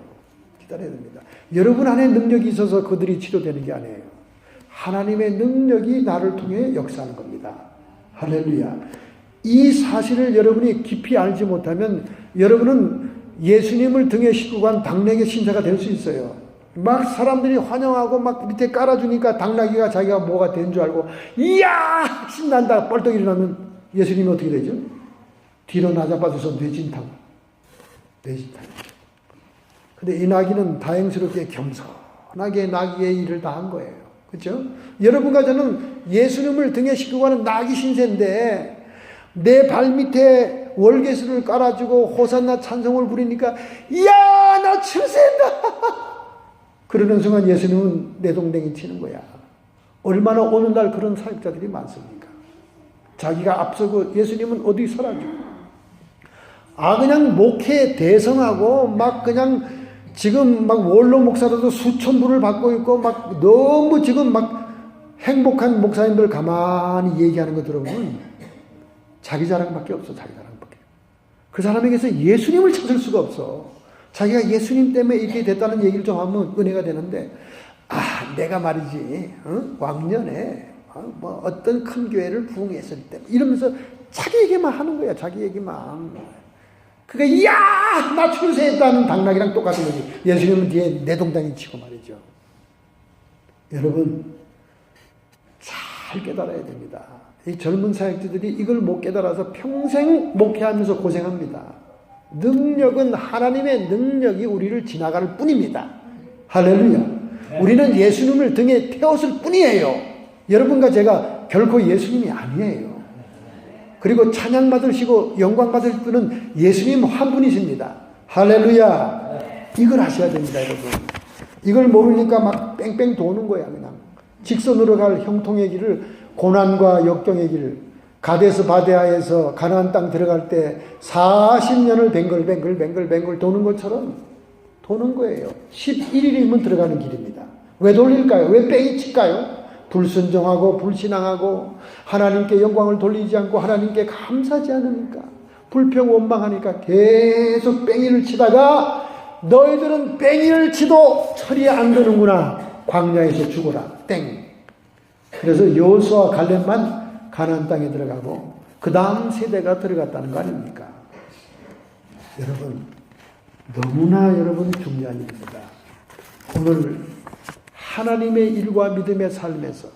기다려야 됩니다. 여러분 안에 능력이 있어서 그들이 치료되는 게 아니에요. 하나님의 능력이 나를 통해 역사하는 겁니다. 할렐루야. 이 사실을 여러분이 깊이 알지 못하면 여러분은 예수님을 등에 싣고 간 당나귀 신사가 될 수 있어요. 막 사람들이 환영하고 막 밑에 깔아주니까 당나귀가 자기가 뭐가 된 줄 알고 이야 신난다 뻘떡 일어나면 예수님이 어떻게 되죠? 뒤로 나자빠져서 뇌진탕. 근데 이 나귀는 다행스럽게 겸손하게 나귀의 일을 다 한 거예요. 그렇죠? 여러분과 저는 예수님을 등에 싣고 가는 나귀 신세인데 내 발밑에 월계수를 깔아주고 호산나 찬송을 부리니까 이야 나 출세한다 그러는 순간 예수님은 내동댕이 치는 거야. 얼마나 오늘날 그런 사역자들이 많습니까? 자기가 앞서고 예수님은 어디 서라죠. 그냥 목회 대성하고 막 그냥 지금 막 원로 목사로도 수천 불을 받고 있고 막 너무 지금 막 행복한 목사님들 가만히 얘기하는 거 들어보면 자기 자랑밖에 없어. 자기 자랑밖에. 그 사람에게서 예수님을 찾을 수가 없어. 자기가 예수님 때문에 이렇게 됐다는 얘기를 좀 하면 은혜가 되는데 내가 말이지 왕년에 뭐 어떤 큰 교회를 부흥했을 때 이러면서 자기 얘기만 하는 거야. 자기 얘기만. 그게 이야 나 출세했다는 당나귀랑 똑같은 거지. 예수님은 뒤에 내동댕이 치고 말이죠. 여러분 잘 깨달아야 됩니다. 이 젊은 사역자들이 이걸 못 깨달아서 평생 목회하면서 고생합니다. 능력은 하나님의 능력이 우리를 지나갈 뿐입니다. 할렐루야. 우리는 예수님을 등에 태웠을 뿐이에요. 여러분과 제가 결코 예수님이 아니에요. 그리고 찬양 받으시고 영광 받을 분은 예수님 한 분이십니다. 할렐루야. 이걸 아셔야 됩니다, 여러분. 이걸 모르니까 막 뺑뺑 도는 거야, 그냥. 직선으로 갈 형통의 길을, 고난과 역경의 길을, 가데스 바데아에서 가나안 땅 들어갈 때 40년을 뱅글뱅글 도는 것처럼 도는 거예요. 11일이면 들어가는 길입니다. 왜 돌릴까요? 왜 뺑이 칠까요? 불순종하고 불신앙하고 하나님께 영광을 돌리지 않고 하나님께 감사하지 않으니까 불평 원망하니까 계속 뺑이를 치다가 너희들은 뺑이를 치도 철이 안 드는구나. 광야에서 죽어라. 땡. 그래서 여호수아 갈렙만 가나안 땅에 들어가고 그 다음 세대가 들어갔다는 거 아닙니까? 여러분 너무나 여러분 중요한 일입니다. 오늘 하나님의 일과 믿음의 삶에서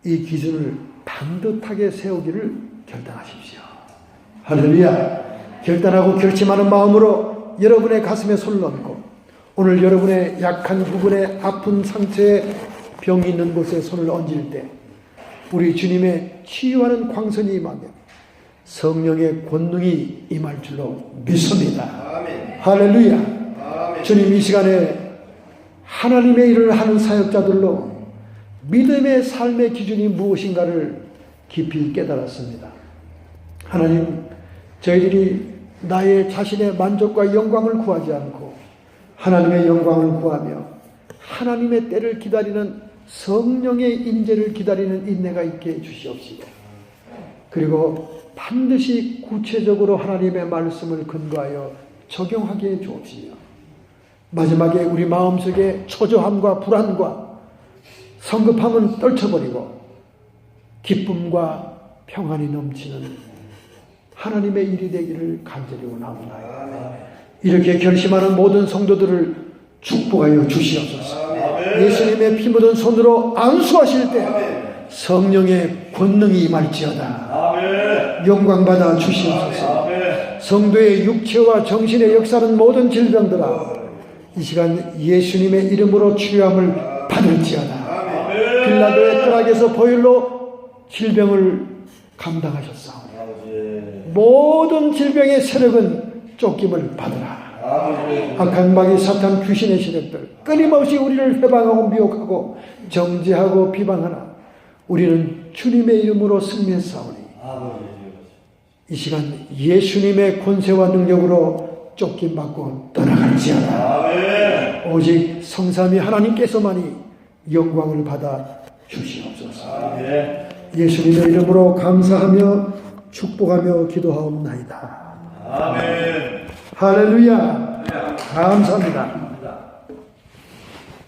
이 기준을 반듯하게 세우기를 결단하십시오. 할렐루야. 결단하고 결심하는 마음으로 여러분의 가슴에 손을 얹고 오늘 여러분의 약한 부분에 아픈 상처에 병이 있는 곳에 손을 얹을 때 우리 주님의 치유하는 광선이 임하며 성령의 권능이 임할 줄로 믿습니다. 아멘. 할렐루야. 아멘. 주님 이 시간에 하나님의 일을 하는 사역자들로 믿음의 삶의 기준이 무엇인가를 깊이 깨달았습니다. 하나님, 저희들이 나의 자신의 만족과 영광을 구하지 않고 하나님의 영광을 구하며 하나님의 때를 기다리는 성령의 인재를 기다리는 인내가 있게 해주시옵시고 그리고 반드시 구체적으로 하나님의 말씀을 근거하여 적용하게 해주옵시며 마지막에 우리 마음속에 초조함과 불안과 성급함은 떨쳐버리고 기쁨과 평안이 넘치는 하나님의 일이 되기를 간절히 원합니다. 이렇게 결심하는 모든 성도들을 축복하여 주시옵소서. 예수님의 피 묻은 손으로 안수하실 때 성령의 권능이 임할지어다. 영광받아 주시옵소서. 성도의 육체와 정신의 역사는 모든 질병들아 이 시간 예수님의 이름으로 치유함을 받을지어다. 빌라도의 뜰락에서 보혈로 질병을 감당하셨사오니 모든 질병의 세력은 쫓김을 받으라. 악한 마귀 사탄 귀신의 세력들 끊임없이 우리를 해방하고 미혹하고 정죄하고 비방하나 우리는 주님의 이름으로 승리했사오니 이 시간 예수님의 권세와 능력으로 쫓김받고 떠나갈지어다. 오직 성삼위 하나님께서만이 영광을 받아 주시옵소서. 예수님의 이름으로 감사하며 축복하며 기도하옵나이다. 아멘. 할렐루야. 감사합니다.